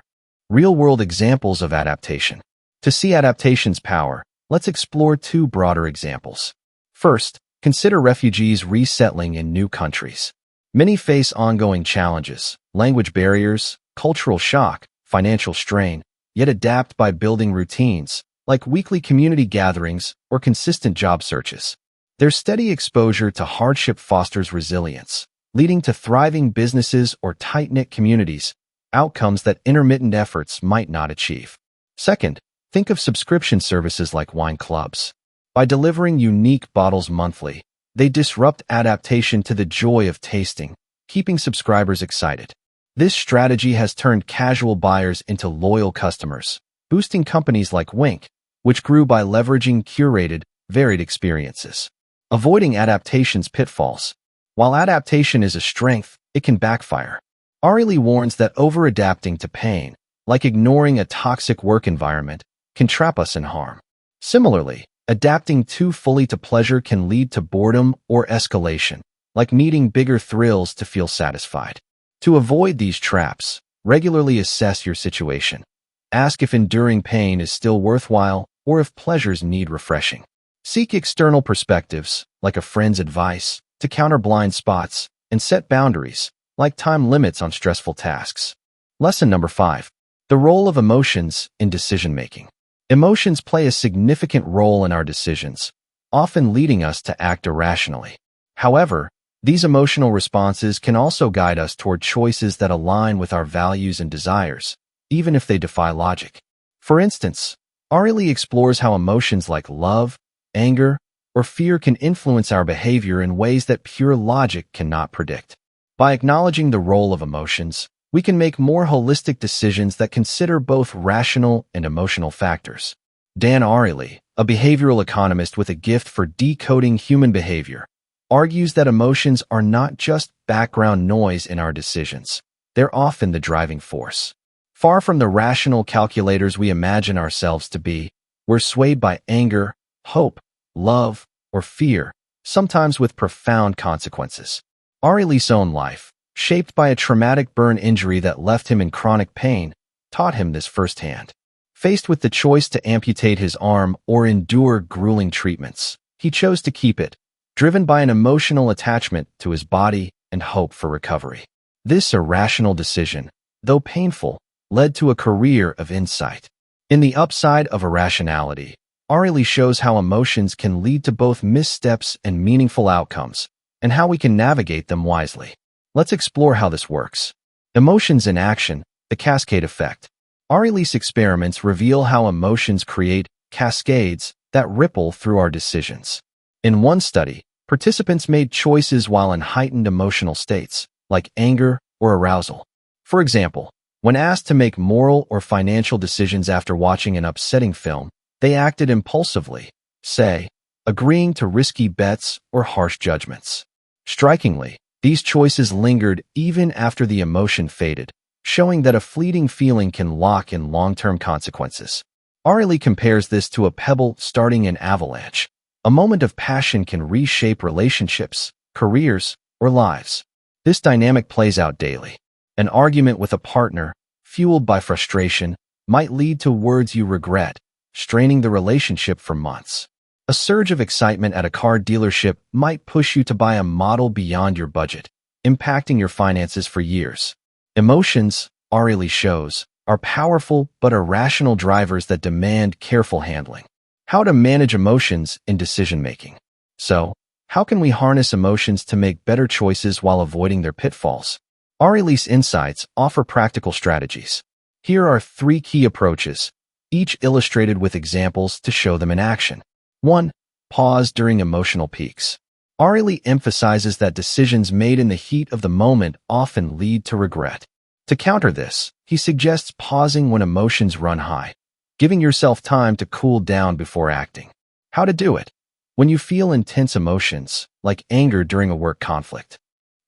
Real-world examples of adaptation. To see adaptation's power, let's explore 2 broader examples. First, consider refugees resettling in new countries. Many face ongoing challenges, language barriers, cultural shock, financial strain, yet adapt by building routines, like weekly community gatherings or consistent job searches. Their steady exposure to hardship fosters resilience, leading to thriving businesses or tight-knit communities, outcomes that intermittent efforts might not achieve. Second, think of subscription services like wine clubs. By delivering unique bottles monthly, they disrupt adaptation to the joy of tasting, keeping subscribers excited. This strategy has turned casual buyers into loyal customers, boosting companies like Wink, which grew by leveraging curated, varied experiences. Avoiding adaptation's pitfalls. While adaptation is a strength, it can backfire. Ariely warns that over-adapting to pain, like ignoring a toxic work environment, can trap us in harm. Similarly, adapting too fully to pleasure can lead to boredom or escalation, like needing bigger thrills to feel satisfied. To avoid these traps, regularly assess your situation. Ask if enduring pain is still worthwhile or if pleasures need refreshing. Seek external perspectives, like a friend's advice, to counter blind spots, and set boundaries, like time limits on stressful tasks. Lesson number 5. The role of emotions in decision-making. Emotions play a significant role in our decisions, often leading us to act irrationally. However, these emotional responses can also guide us toward choices that align with our values and desires, even if they defy logic. For instance, Ariely explores how emotions like love, anger, or fear can influence our behavior in ways that pure logic cannot predict. By acknowledging the role of emotions, we can make more holistic decisions that consider both rational and emotional factors. Dan Ariely, a behavioral economist with a gift for decoding human behavior, argues that emotions are not just background noise in our decisions. They're often the driving force. Far from the rational calculators we imagine ourselves to be, we're swayed by anger, hope, love, or fear, sometimes with profound consequences. Ariely's own life, shaped by a traumatic burn injury that left him in chronic pain, taught him this firsthand. Faced with the choice to amputate his arm or endure grueling treatments, he chose to keep it, driven by an emotional attachment to his body and hope for recovery. This irrational decision, though painful, led to a career of insight. In The Upside of Irrationality, Ariely shows how emotions can lead to both missteps and meaningful outcomes, and how we can navigate them wisely. Let's explore how this works. Emotions in action, the cascade effect. Ariely's experiments reveal how emotions create cascades that ripple through our decisions. In one study, participants made choices while in heightened emotional states, like anger or arousal. For example, when asked to make moral or financial decisions after watching an upsetting film, they acted impulsively, say, agreeing to risky bets or harsh judgments. Strikingly, these choices lingered even after the emotion faded, showing that a fleeting feeling can lock in long-term consequences. Ariely compares this to a pebble starting an avalanche. A moment of passion can reshape relationships, careers, or lives. This dynamic plays out daily. An argument with a partner, fueled by frustration, might lead to words you regret, straining the relationship for months. A surge of excitement at a car dealership might push you to buy a model beyond your budget, impacting your finances for years. Emotions, Ariely shows, are powerful but irrational drivers that demand careful handling. How to manage emotions in decision-making. So, how can we harness emotions to make better choices while avoiding their pitfalls? Ariely's insights offer practical strategies. Here are 3 key approaches, each illustrated with examples to show them in action. 1. Pause during emotional peaks. Ariely emphasizes that decisions made in the heat of the moment often lead to regret. To counter this, he suggests pausing when emotions run high, giving yourself time to cool down before acting. How to do it? When you feel intense emotions, like anger during a work conflict,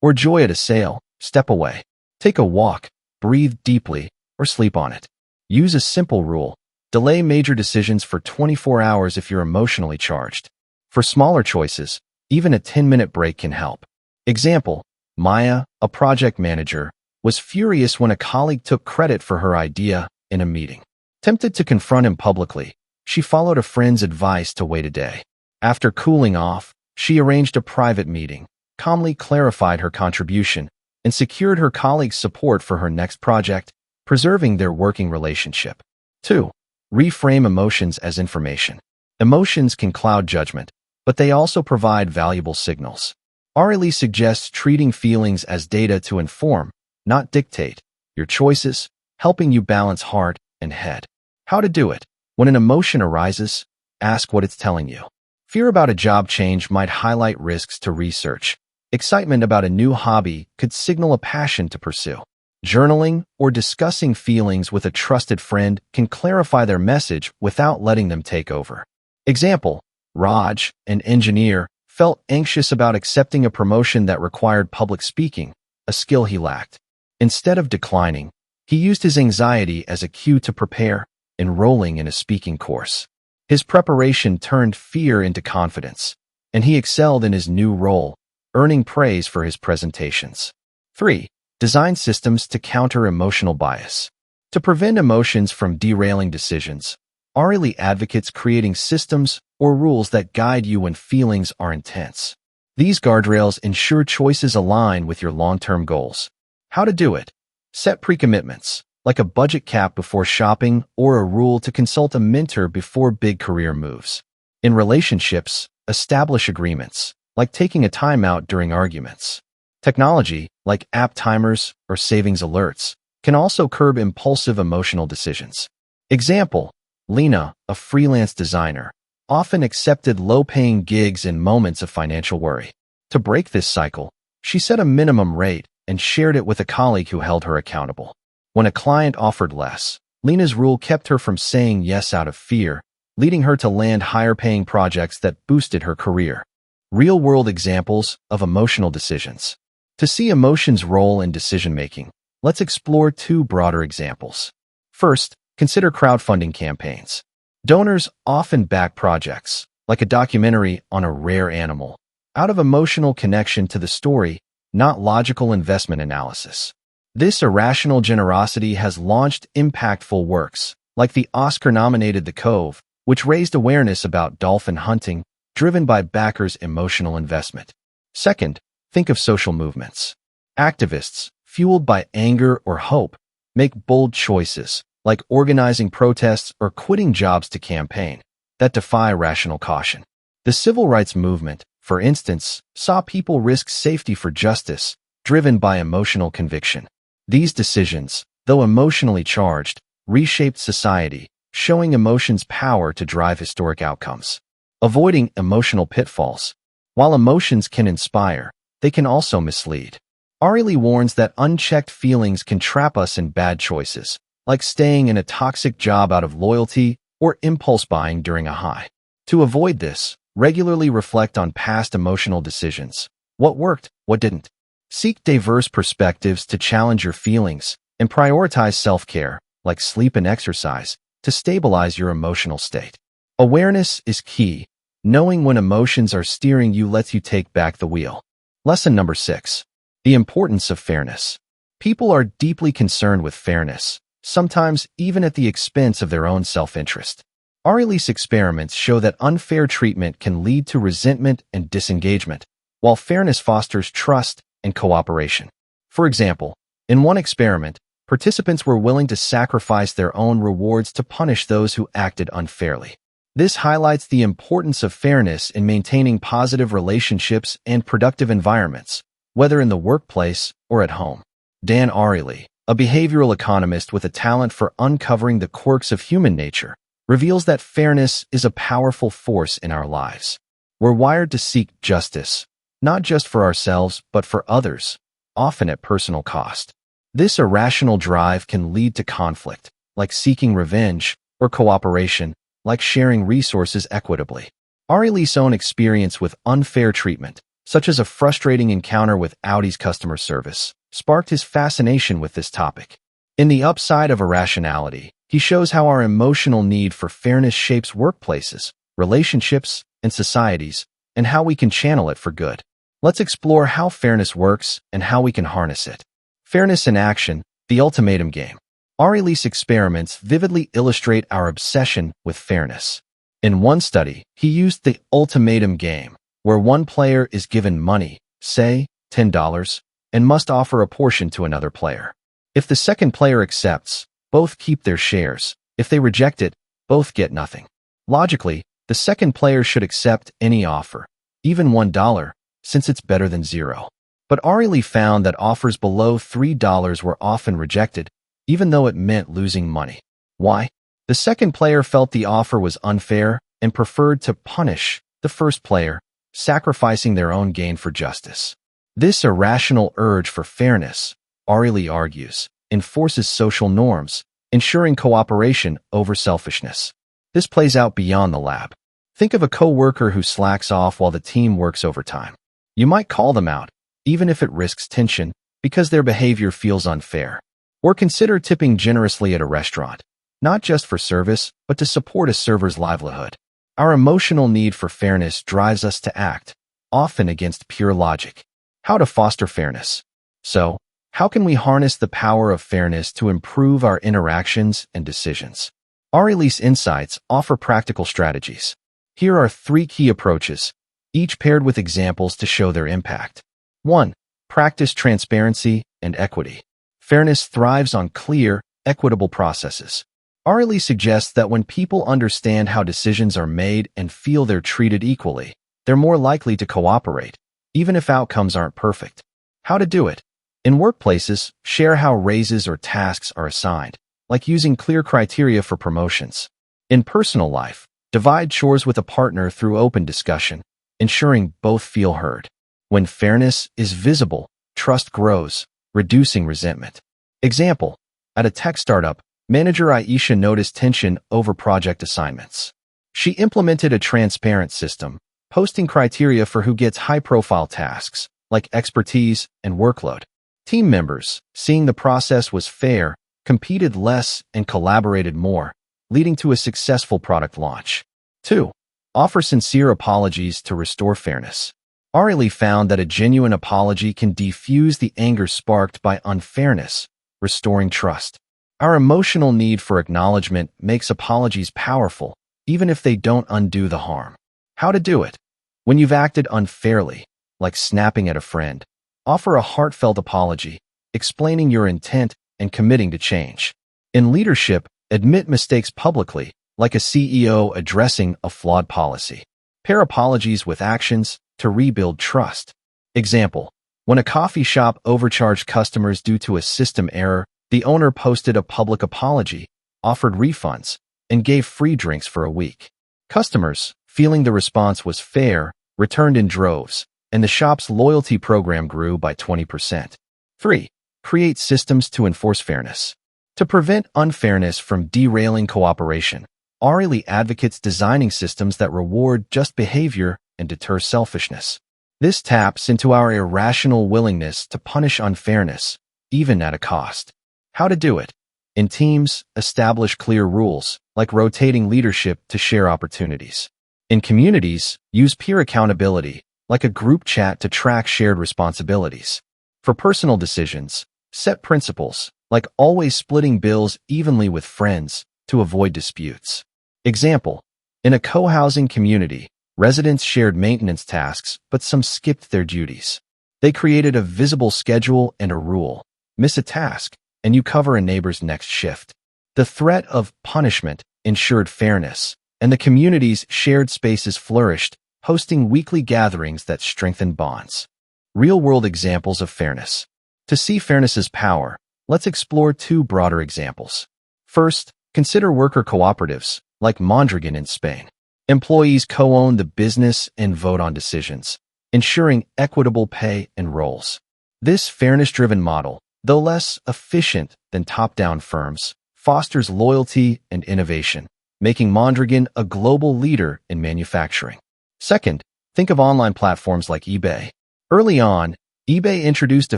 or joy at a sale, step away. Take a walk, breathe deeply, or sleep on it. Use a simple rule. Delay major decisions for 24 hours if you're emotionally charged. For smaller choices, even a 10-minute break can help. Example, Maya, a project manager, was furious when a colleague took credit for her idea in a meeting. Tempted to confront him publicly, she followed a friend's advice to wait a day. After cooling off, she arranged a private meeting, calmly clarified her contribution, and secured her colleague's support for her next project, preserving their working relationship. 2. Reframe emotions as information. Emotions can cloud judgment, but they also provide valuable signals. Ariely suggests treating feelings as data to inform, not dictate, your choices, helping you balance heart and head. How to do it? When an emotion arises, ask what it's telling you. Fear about a job change might highlight risks to research. Excitement about a new hobby could signal a passion to pursue. Journaling or discussing feelings with a trusted friend can clarify their message without letting them take over. Example, Raj, an engineer, felt anxious about accepting a promotion that required public speaking, a skill he lacked. Instead of declining, he used his anxiety as a cue to prepare, enrolling in a speaking course. His preparation turned fear into confidence, and he excelled in his new role, earning praise for his presentations. 3. Design systems to counter emotional bias. To prevent emotions from derailing decisions, Ariely advocates creating systems or rules that guide you when feelings are intense. These guardrails ensure choices align with your long-term goals. How to do it? Set pre-commitments, like a budget cap before shopping or a rule to consult a mentor before big career moves. In relationships, establish agreements, like taking a timeout during arguments. Technology, like app timers or savings alerts, can also curb impulsive emotional decisions. Example, Lena, a freelance designer, often accepted low-paying gigs in moments of financial worry. To break this cycle, she set a minimum rate and shared it with a colleague who held her accountable. When a client offered less, Lena's rule kept her from saying yes out of fear, leading her to land higher-paying projects that boosted her career. Real-world examples of emotional decisions. To see emotions' role in decision-making, let's explore 2 broader examples. First, consider crowdfunding campaigns. Donors often back projects, like a documentary on a rare animal, out of emotional connection to the story, not logical investment analysis. This irrational generosity has launched impactful works, like the Oscar-nominated The Cove, which raised awareness about dolphin hunting, driven by backers' emotional investment. Second, think of social movements. Activists, fueled by anger or hope, make bold choices, like organizing protests or quitting jobs to campaign, that defy rational caution. The civil rights movement, for instance, saw people risk safety for justice, driven by emotional conviction. These decisions, though emotionally charged, reshaped society, showing emotion's power to drive historic outcomes. Avoiding emotional pitfalls. While emotions can inspire, they can also mislead. Ariely warns that unchecked feelings can trap us in bad choices, like staying in a toxic job out of loyalty or impulse buying during a high. To avoid this, regularly reflect on past emotional decisions. What worked, what didn't. Seek diverse perspectives to challenge your feelings, and prioritize self-care, like sleep and exercise, to stabilize your emotional state. Awareness is key. Knowing when emotions are steering you lets you take back the wheel. Lesson number 6. The importance of fairness. People are deeply concerned with fairness, sometimes even at the expense of their own self-interest. Ariely's experiments show that unfair treatment can lead to resentment and disengagement, while fairness fosters trust and cooperation. For example, in one experiment, participants were willing to sacrifice their own rewards to punish those who acted unfairly. This highlights the importance of fairness in maintaining positive relationships and productive environments, whether in the workplace or at home. Dan Ariely, a behavioral economist with a talent for uncovering the quirks of human nature, reveals that fairness is a powerful force in our lives. We're wired to seek justice, not just for ourselves but for others, often at personal cost. This irrational drive can lead to conflict, like seeking revenge, or cooperation, like sharing resources equitably. Ariely's own experience with unfair treatment, such as a frustrating encounter with Audi's customer service, sparked his fascination with this topic. In The Upside of Irrationality, he shows how our emotional need for fairness shapes workplaces, relationships, and societies, and how we can channel it for good. Let's explore how fairness works and how we can harness it. Fairness in action, the ultimatum game. Ariely's experiments vividly illustrate our obsession with fairness. In one study, he used the ultimatum game, where one player is given money, say $10, and must offer a portion to another player. If the second player accepts, both keep their shares. If they reject it, both get nothing. Logically, the second player should accept any offer, even $1, since it's better than zero. But Ariely found that offers below $3 were often rejected, even though it meant losing money. Why? The second player felt the offer was unfair and preferred to punish the first player, sacrificing their own gain for justice. This irrational urge for fairness, Ariely argues, enforces social norms, ensuring cooperation over selfishness. This plays out beyond the lab. Think of a coworker who slacks off while the team works overtime. You might call them out, even if it risks tension, because their behavior feels unfair. Or consider tipping generously at a restaurant, not just for service, but to support a server's livelihood. Our emotional need for fairness drives us to act, often against pure logic. How to foster fairness. So, how can we harness the power of fairness to improve our interactions and decisions? Ariely's insights offer practical strategies. Here are 3 key approaches, each paired with examples to show their impact. 1. Practice transparency and equity. Fairness thrives on clear, equitable processes. Ariely suggests that when people understand how decisions are made and feel they're treated equally, they're more likely to cooperate, even if outcomes aren't perfect. How to do it? In workplaces, share how raises or tasks are assigned, like using clear criteria for promotions. In personal life, divide chores with a partner through open discussion, ensuring both feel heard. When fairness is visible, trust grows, reducing resentment. Example: at a tech startup, manager Aisha noticed tension over project assignments. She implemented a transparent system, posting criteria for who gets high-profile tasks, like expertise and workload. Team members, seeing the process was fair, competed less and collaborated more, leading to a successful product launch. 2. Offer sincere apologies to restore fairness. Ariely found that a genuine apology can defuse the anger sparked by unfairness, restoring trust. Our emotional need for acknowledgement makes apologies powerful, even if they don't undo the harm. How to do it? When you've acted unfairly, like snapping at a friend, offer a heartfelt apology, explaining your intent and committing to change. In leadership, admit mistakes publicly, like a CEO addressing a flawed policy. Pair apologies with actions to rebuild trust. Example: when a coffee shop overcharged customers due to a system error, the owner posted a public apology, offered refunds, and gave free drinks for a week. Customers, feeling the response was fair, returned in droves, and the shop's loyalty program grew by 20%. 3. Create systems to enforce fairness. To prevent unfairness from derailing cooperation, Ariely advocates designing systems that reward just behavior and deter selfishness. This taps into our irrational willingness to punish unfairness, even at a cost. How to do it? In teams, establish clear rules, like rotating leadership to share opportunities. In communities, use peer accountability, like a group chat to track shared responsibilities. For personal decisions, set principles, like always splitting bills evenly with friends to avoid disputes. Example: in a co-housing community, residents shared maintenance tasks, but some skipped their duties. They created a visible schedule and a rule: miss a task, and you cover a neighbor's next shift. The threat of punishment ensured fairness, and the community's shared spaces flourished, hosting weekly gatherings that strengthened bonds. Real-world examples of fairness. To see fairness's power, let's explore two broader examples. First, consider worker cooperatives, like Mondragon in Spain. Employees co-own the business and vote on decisions, ensuring equitable pay and roles. This fairness-driven model, though less efficient than top-down firms, fosters loyalty and innovation, making Mondragon a global leader in manufacturing. Second, think of online platforms like eBay. Early on, eBay introduced a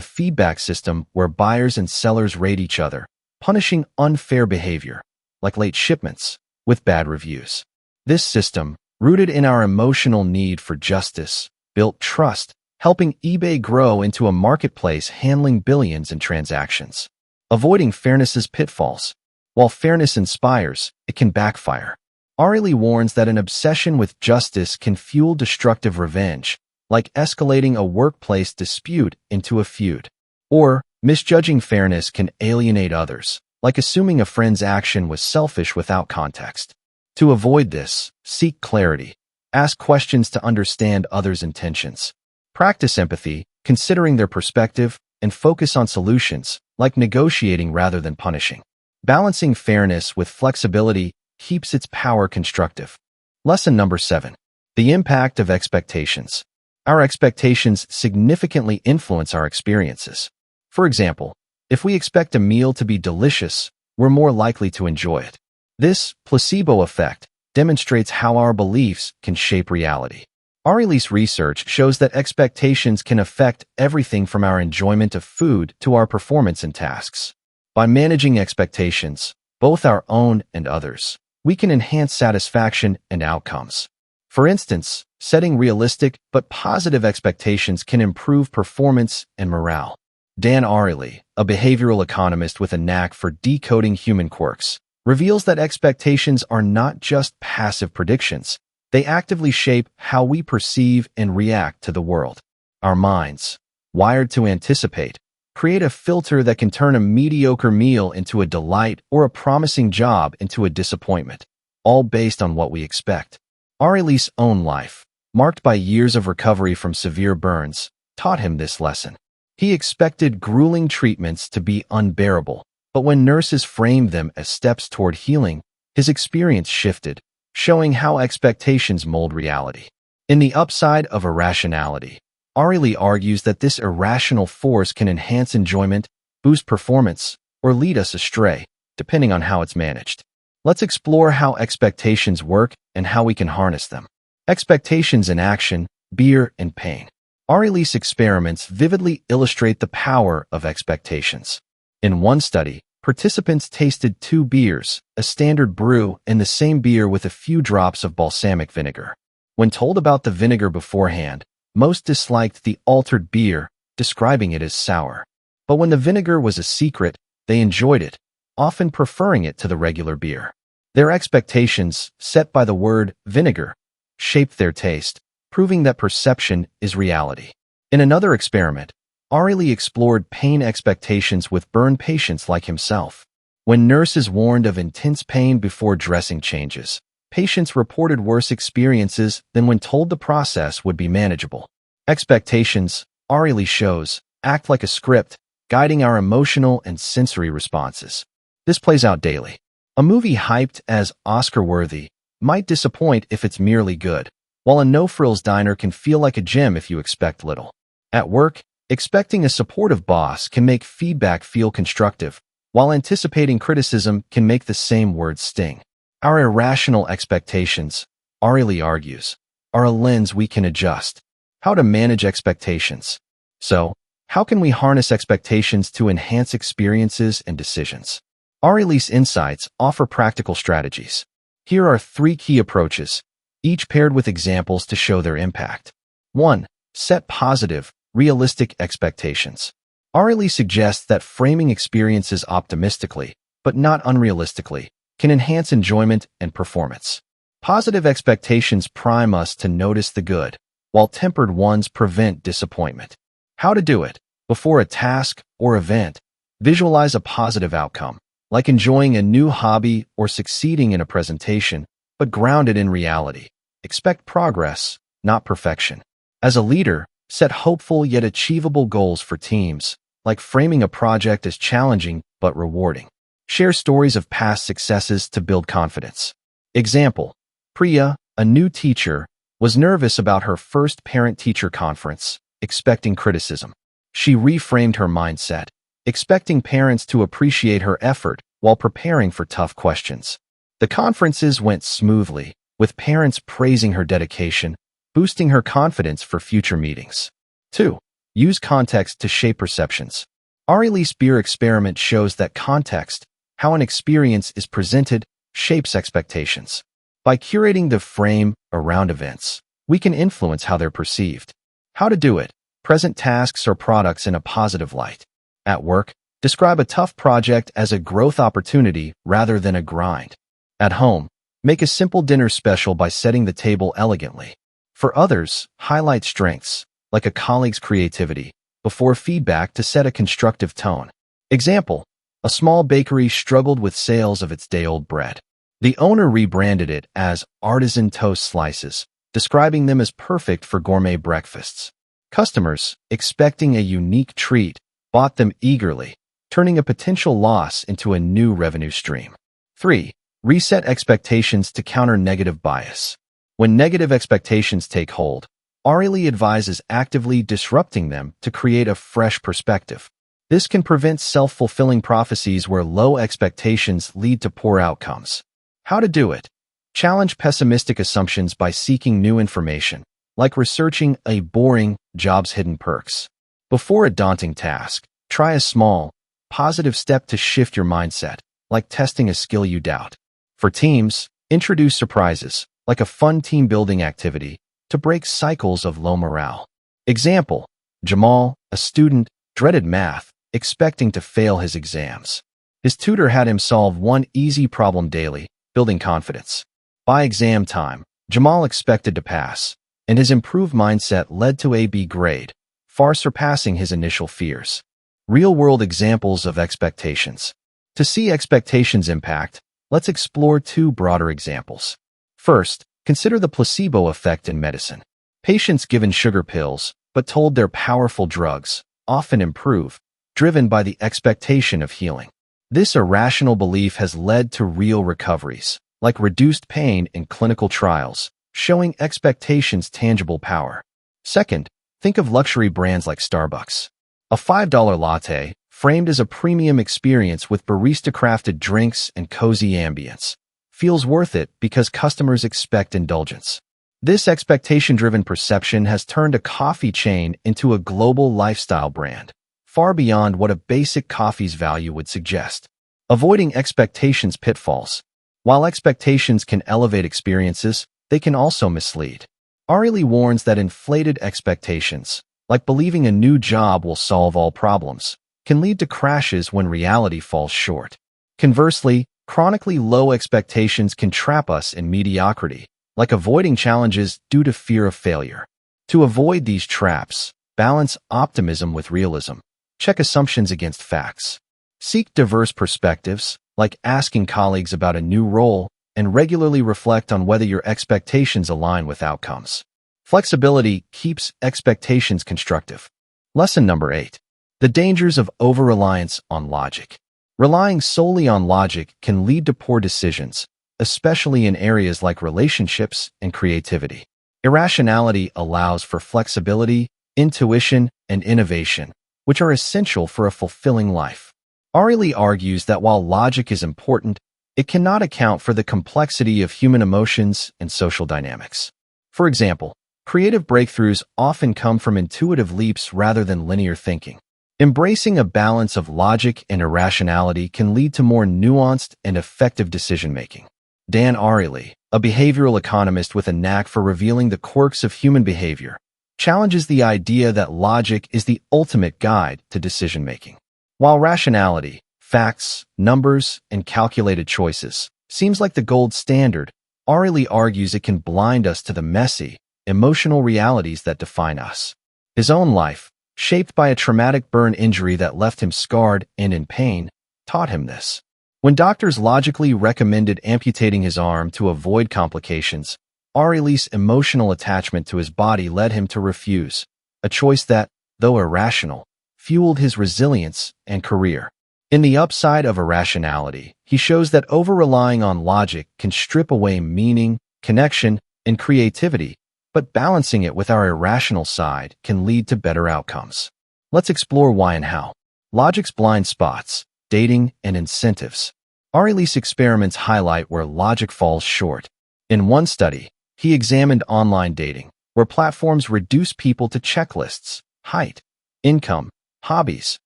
feedback system where buyers and sellers rate each other, punishing unfair behavior, like late shipments, with bad reviews. This system, rooted in our emotional need for justice, built trust, helping eBay grow into a marketplace handling billions in transactions. Avoiding fairness's pitfalls. While fairness inspires, it can backfire. Ariely warns that an obsession with justice can fuel destructive revenge, like escalating a workplace dispute into a feud. Or, misjudging fairness can alienate others, like assuming a friend's action was selfish without context. To avoid this, seek clarity. Ask questions to understand others' intentions. Practice empathy, considering their perspective, and focus on solutions, like negotiating rather than punishing. Balancing fairness with flexibility keeps its power constructive. Lesson number 7. The impact of expectations. Our expectations significantly influence our experiences. For example, if we expect a meal to be delicious, we're more likely to enjoy it. This placebo effect demonstrates how our beliefs can shape reality. Ariely's research shows that expectations can affect everything from our enjoyment of food to our performance in tasks. By managing expectations, both our own and others, we can enhance satisfaction and outcomes. For instance, setting realistic but positive expectations can improve performance and morale. Dan Ariely, a behavioral economist with a knack for decoding human quirks, reveals that expectations are not just passive predictions. They actively shape how we perceive and react to the world. Our minds, wired to anticipate, create a filter that can turn a mediocre meal into a delight or a promising job into a disappointment, all based on what we expect. Ariely's own life, marked by years of recovery from severe burns, taught him this lesson. He expected grueling treatments to be unbearable, but when nurses framed them as steps toward healing, his experience shifted, showing how expectations mold reality. In The Upside of Irrationality, Ariely argues that this irrational force can enhance enjoyment, boost performance, or lead us astray, depending on how it's managed. Let's explore how expectations work and how we can harness them. Expectations in action, beer, and pain. Ariely's experiments vividly illustrate the power of expectations. In one study, participants tasted 2 beers, a standard brew and the same beer with a few drops of balsamic vinegar. When told about the vinegar beforehand, most disliked the altered beer, describing it as sour. But when the vinegar was a secret, they enjoyed it, often preferring it to the regular beer. Their expectations, set by the word vinegar, shaped their taste, proving that perception is reality. In another experiment, Ariely explored pain expectations with burn patients like himself. When nurses warned of intense pain before dressing changes, patients reported worse experiences than when told the process would be manageable. Expectations, Ariely shows, act like a script, guiding our emotional and sensory responses. This plays out daily. A movie hyped as Oscar-worthy might disappoint if it's merely good, while a no-frills diner can feel like a gym if you expect little. At work, expecting a supportive boss can make feedback feel constructive, while anticipating criticism can make the same words sting. Our irrational expectations, Ariely argues, are a lens we can adjust. How to manage expectations. So, how can we harness expectations to enhance experiences and decisions? Ariely's insights offer practical strategies. Here are 3 key approaches, each paired with examples to show their impact. 1. Set positive, realistic expectations. Ariely suggests that framing experiences optimistically, but not unrealistically, can enhance enjoyment and performance. Positive expectations prime us to notice the good, while tempered ones prevent disappointment. How to do it? Before a task or event, visualize a positive outcome, like enjoying a new hobby or succeeding in a presentation, but grounded in reality. Expect progress, not perfection. As a leader, set hopeful yet achievable goals for teams, like framing a project as challenging but rewarding. Share stories of past successes to build confidence. Example: Priya, a new teacher, was nervous about her first parent-teacher conference, expecting criticism. She reframed her mindset, expecting parents to appreciate her effort while preparing for tough questions. The conferences went smoothly, with parents praising her dedication, boosting her confidence for future meetings. 2. Use context to shape perceptions. Ariely's beer experiment shows that context, how an experience is presented, shapes expectations. By curating the frame around events, we can influence how they're perceived. How to do it? Present tasks or products in a positive light. At work, describe a tough project as a growth opportunity rather than a grind. At home, make a simple dinner special by setting the table elegantly. For others, highlight strengths, like a colleague's creativity, before feedback to set a constructive tone. Example: a small bakery struggled with sales of its day-old bread. The owner rebranded it as Artisan Toast Slices, describing them as perfect for gourmet breakfasts. Customers, expecting a unique treat, bought them eagerly, turning a potential loss into a new revenue stream. 3. Reset expectations to counter negative bias. When negative expectations take hold, Ariely advises actively disrupting them to create a fresh perspective. This can prevent self-fulfilling prophecies where low expectations lead to poor outcomes. How to do it? Challenge pessimistic assumptions by seeking new information, like researching a boring job's hidden perks. Before a daunting task, try a small, positive step to shift your mindset, like testing a skill you doubt. For teams, introduce surprises, like a fun team-building activity, to break cycles of low morale. Example: Jamal, a student, dreaded math, expecting to fail his exams. His tutor had him solve one easy problem daily, building confidence. By exam time, Jamal expected to pass, and his improved mindset led to a B grade, far surpassing his initial fears. Real-world examples of expectations. To see expectations impact, let's explore 2 broader examples. First, consider the placebo effect in medicine. Patients given sugar pills, but told they're powerful drugs, often improve, driven by the expectation of healing. This irrational belief has led to real recoveries, like reduced pain in clinical trials, showing expectations' tangible power. Second, think of luxury brands like Starbucks. A $5 latte, framed as a premium experience with barista-crafted drinks and cozy ambience, feels worth it because customers expect indulgence. This expectation-driven perception has turned a coffee chain into a global lifestyle brand, far beyond what a basic coffee's value would suggest. Avoiding expectations pitfalls. While expectations can elevate experiences, they can also mislead. Ariely warns that inflated expectations, like believing a new job will solve all problems, can lead to crashes when reality falls short. Conversely, chronically low expectations can trap us in mediocrity, like avoiding challenges due to fear of failure. To avoid these traps, Balance optimism with realism. Check assumptions against facts. Seek diverse perspectives, like asking colleagues about a new role, and regularly reflect on whether your expectations align with outcomes. Flexibility keeps expectations constructive. Lesson number 8. The dangers of over-reliance on logic. Relying solely on logic can lead to poor decisions, especially in areas like relationships and creativity. Irrationality allows for flexibility, intuition, and innovation, which are essential for a fulfilling life. Ariely argues that while logic is important, it cannot account for the complexity of human emotions and social dynamics. For example, creative breakthroughs often come from intuitive leaps rather than linear thinking. Embracing a balance of logic and irrationality can lead to more nuanced and effective decision-making. Dan Ariely, a behavioral economist with a knack for revealing the quirks of human behavior, challenges the idea that logic is the ultimate guide to decision-making. While rationality, facts, numbers, and calculated choices, seems like the gold standard, Ariely argues it can blind us to the messy, emotional realities that define us. His own life, shaped by a traumatic burn injury that left him scarred and in pain, taught him this. When doctors logically recommended amputating his arm to avoid complications, Ariely's emotional attachment to his body led him to refuse, a choice that, though irrational, fueled his resilience and career. In The Upside of Irrationality, he shows that over-relying on logic can strip away meaning, connection, and creativity, but balancing it with our irrational side can lead to better outcomes. Let's explore why and how. Logic's blind spots, dating, and incentives. Ariely's experiments highlight where logic falls short. In one study, he examined online dating, where platforms reduce people to checklists, height, income, hobbies,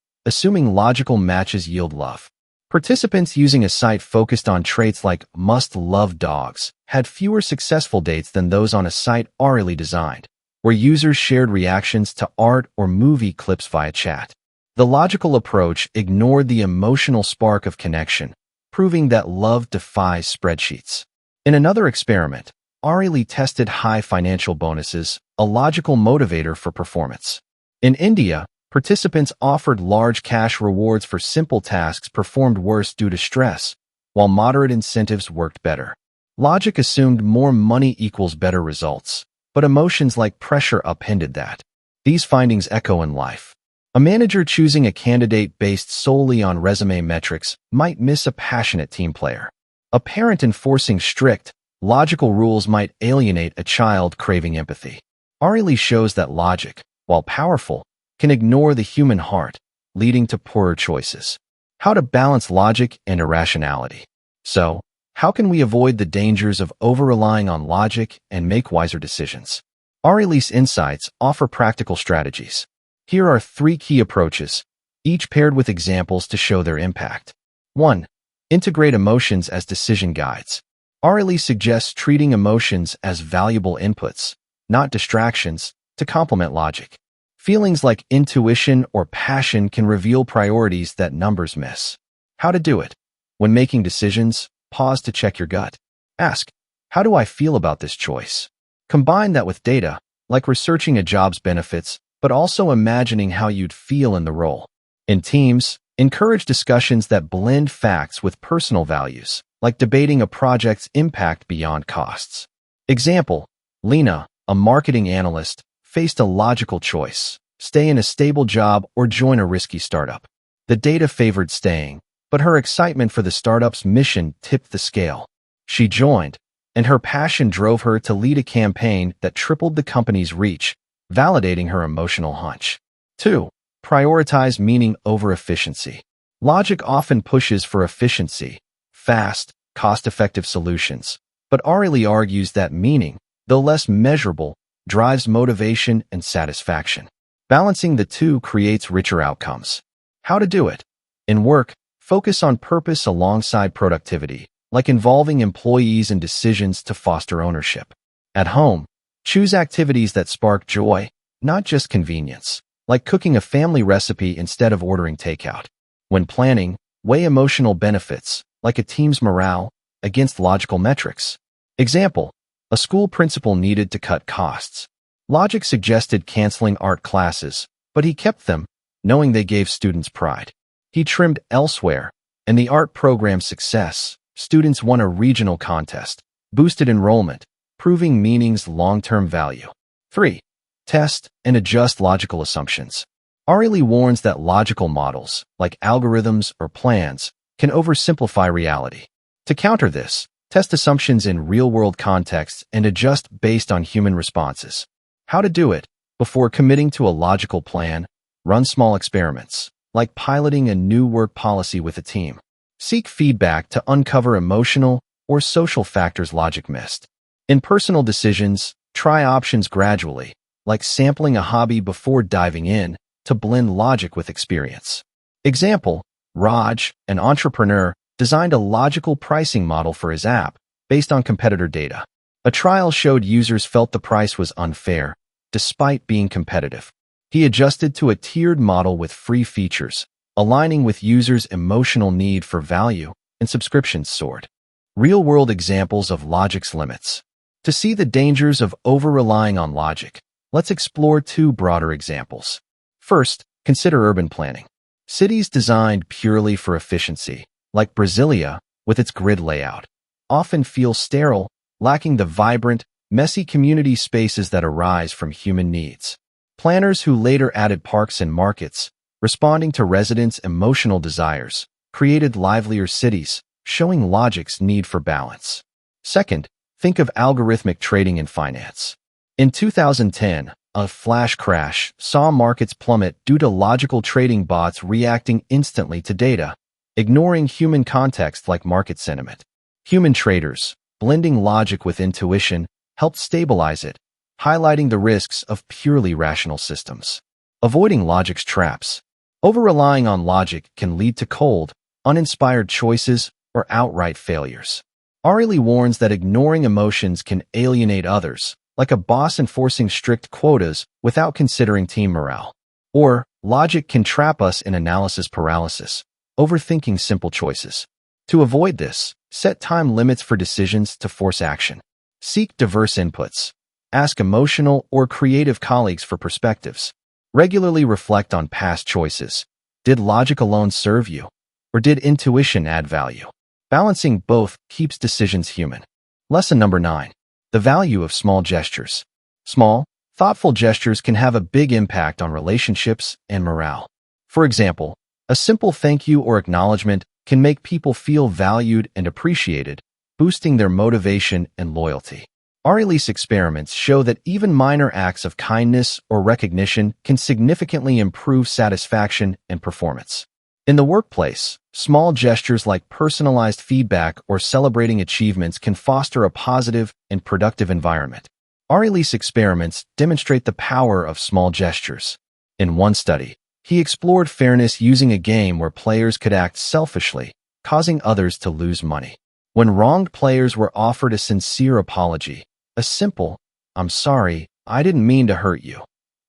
assuming logical matches yield love. Participants using a site focused on traits like must love dogs had fewer successful dates than those on a site Ariely designed, where users shared reactions to art or movie clips via chat. The logical approach ignored the emotional spark of connection, proving that love defies spreadsheets. In another experiment, Ariely tested high financial bonuses, a logical motivator for performance. In India, participants offered large cash rewards for simple tasks performed worse due to stress, while moderate incentives worked better. Logic assumed more money equals better results, but emotions like pressure upended that. These findings echo in life. A manager choosing a candidate based solely on resume metrics might miss a passionate team player. A parent enforcing strict, logical rules might alienate a child craving empathy. Ariely shows that logic, while powerful, can ignore the human heart, leading to poorer choices. How to balance logic and irrationality. So, how can we avoid the dangers of over-relying on logic and make wiser decisions? Ariely's insights offer practical strategies. Here are 3 key approaches, each paired with examples to show their impact. 1. Integrate emotions as decision guides. Ariely suggests treating emotions as valuable inputs, not distractions, to complement logic. Feelings like intuition or passion can reveal priorities that numbers miss. How to do it. When making decisions, pause to check your gut. Ask, how do I feel about this choice? Combine that with data, like researching a job's benefits, but also imagining how you'd feel in the role. In teams, encourage discussions that blend facts with personal values, like debating a project's impact beyond costs. Example, Lena, a marketing analyst, faced a logical choice: stay in a stable job or join a risky startup. The data favored staying, but her excitement for the startup's mission tipped the scale. She joined, and her passion drove her to lead a campaign that tripled the company's reach, validating her emotional hunch. 2. Prioritize meaning over efficiency. Logic often pushes for efficiency, fast, cost-effective solutions, but Ariely argues that meaning, though less measurable, drives motivation and satisfaction. Balancing the two creates richer outcomes. How to do it? In work, focus on purpose alongside productivity, like involving employees in decisions to foster ownership. At home, choose activities that spark joy, not just convenience, like cooking a family recipe instead of ordering takeout. When planning, weigh emotional benefits, like a team's morale, against logical metrics. Example, a school principal needed to cut costs. Logic suggested canceling art classes, but he kept them, knowing they gave students pride. He trimmed elsewhere, and the art program's success, students won a regional contest, boosted enrollment, proving meaning's long-term value. 3. Test and adjust logical assumptions. Ariely warns that logical models, like algorithms or plans, can oversimplify reality. To counter this, test assumptions in real-world contexts and adjust based on human responses. How to do it? Before committing to a logical plan, run small experiments, like piloting a new work policy with a team. Seek feedback to uncover emotional or social factors logic missed. In personal decisions, try options gradually, like sampling a hobby before diving in, to blend logic with experience. Example: Raj, an entrepreneur, designed a logical pricing model for his app based on competitor data. A trial showed users felt the price was unfair, despite being competitive. He adjusted to a tiered model with free features, aligning with users' emotional need for value, and subscriptions soared. Real-world examples of logic's limits. To see the dangers of over-relying on logic, let's explore two broader examples. First, consider urban planning. Cities designed purely for efficiency, like Brasilia, with its grid layout, often feel sterile, lacking the vibrant, messy community spaces that arise from human needs. Planners who later added parks and markets, responding to residents' emotional desires, created livelier cities, showing logic's need for balance. Second, think of algorithmic trading in finance. In 2010, a flash crash saw markets plummet due to logical trading bots reacting instantly to data, ignoring human context like market sentiment. Human traders, blending logic with intuition, helped stabilize it, highlighting the risks of purely rational systems. Avoiding logic's traps. Over-relying on logic can lead to cold, uninspired choices or outright failures. Ariely warns that ignoring emotions can alienate others, like a boss enforcing strict quotas without considering team morale. Or, logic can trap us in analysis paralysis, overthinking simple choices. To avoid this, set time limits for decisions to force action. Seek diverse inputs. Ask emotional or creative colleagues for perspectives. Regularly reflect on past choices. Did logic alone serve you? Or did intuition add value? Balancing both keeps decisions human. Lesson number 9. The value of small gestures. Small, thoughtful gestures can have a big impact on relationships and morale. For example, a simple thank you or acknowledgement can make people feel valued and appreciated, boosting their motivation and loyalty. Ariely's experiments show that even minor acts of kindness or recognition can significantly improve satisfaction and performance. In the workplace, small gestures like personalized feedback or celebrating achievements can foster a positive and productive environment. Ariely's experiments demonstrate the power of small gestures. In one study, he explored fairness using a game where players could act selfishly, causing others to lose money. When wronged players were offered a sincere apology, a simple, "I'm sorry, I didn't mean to hurt you,"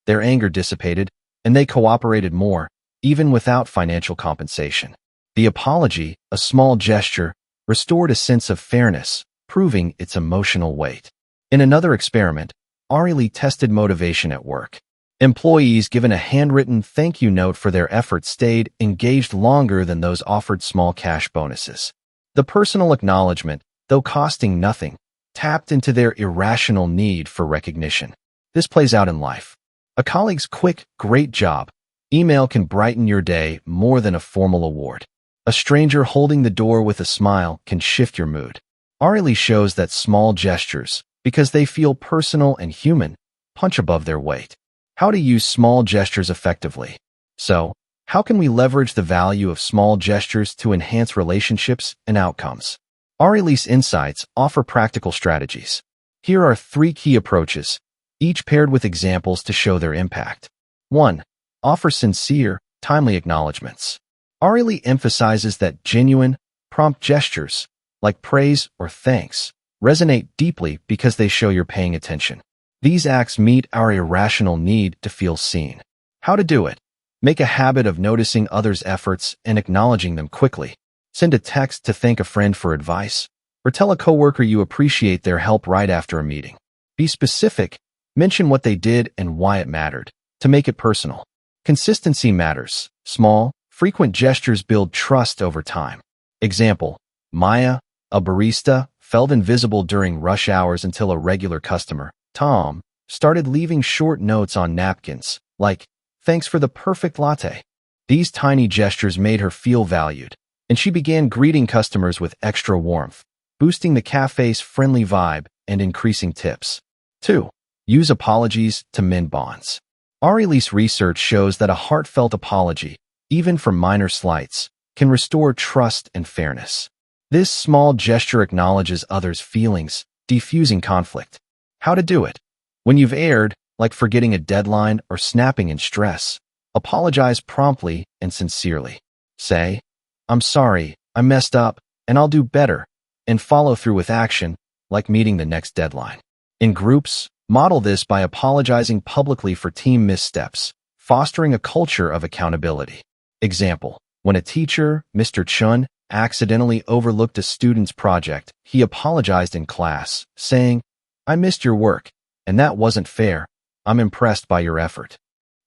their anger dissipated, and they cooperated more, even without financial compensation. The apology, a small gesture, restored a sense of fairness, proving its emotional weight. In another experiment, Ariely tested motivation at work. Employees given a handwritten thank you note for their efforts stayed engaged longer than those offered small cash bonuses. The personal acknowledgement, though costing nothing, tapped into their irrational need for recognition. This plays out in life. A colleague's quick, "Great job" email can brighten your day more than a formal award. A stranger holding the door with a smile can shift your mood. Ariely shows that small gestures, because they feel personal and human, punch above their weight. How to use small gestures effectively. So, how can we leverage the value of small gestures to enhance relationships and outcomes? Ariely's insights offer practical strategies. Here are 3 key approaches, each paired with examples to show their impact. 1. Offer sincere, timely acknowledgments. Ariely emphasizes that genuine, prompt gestures, like praise or thanks, resonate deeply because they show you're paying attention. These acts meet our irrational need to feel seen. How to do it? Make a habit of noticing others' efforts and acknowledging them quickly. Send a text to thank a friend for advice, or tell a coworker you appreciate their help right after a meeting. Be specific. Mention what they did and why it mattered, to make it personal. Consistency matters. Small, frequent gestures build trust over time. Example, Maya, a barista, felt invisible during rush hours until a regular customer, Tom, started leaving short notes on napkins, like, "Thanks for the perfect latte." These tiny gestures made her feel valued, and she began greeting customers with extra warmth, boosting the cafe's friendly vibe and increasing tips. 2. Use apologies to mend bonds. Ariely's research shows that a heartfelt apology, even for minor slights, can restore trust and fairness. This small gesture acknowledges others' feelings, diffusing conflict. How to do it? When you've erred, like forgetting a deadline or snapping in stress, apologize promptly and sincerely. Say, "I'm sorry, I messed up, and I'll do better," and follow through with action, like meeting the next deadline. In groups, model this by apologizing publicly for team missteps, fostering a culture of accountability. Example, when a teacher, Mr. Chun, accidentally overlooked a student's project, he apologized in class, saying, "I missed your work, and that wasn't fair. I'm impressed by your effort."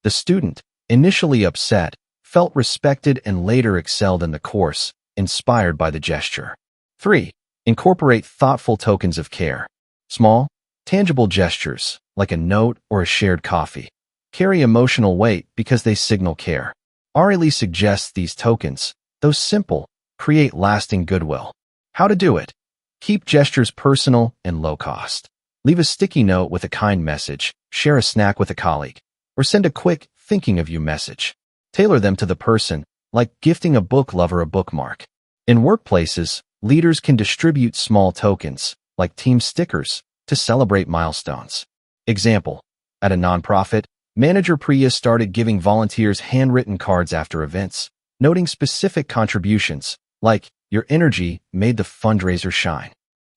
The student, initially upset, felt respected and later excelled in the course, inspired by the gesture. 3. Incorporate thoughtful tokens of care. Small, tangible gestures, like a note or a shared coffee, carry emotional weight because they signal care. Ariely suggests these tokens, though simple, create lasting goodwill. How to do it? Keep gestures personal and low cost. Leave a sticky note with a kind message, share a snack with a colleague, or send a quick "thinking of you" message. Tailor them to the person, like gifting a book lover a bookmark. In workplaces, leaders can distribute small tokens, like team stickers, to celebrate milestones. Example, at a nonprofit, manager Priya started giving volunteers handwritten cards after events, noting specific contributions, like, "Your energy made the fundraiser shine."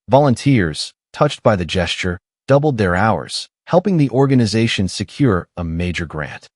Volunteers, touched by the gesture, doubled their hours, helping the organization secure a major grant.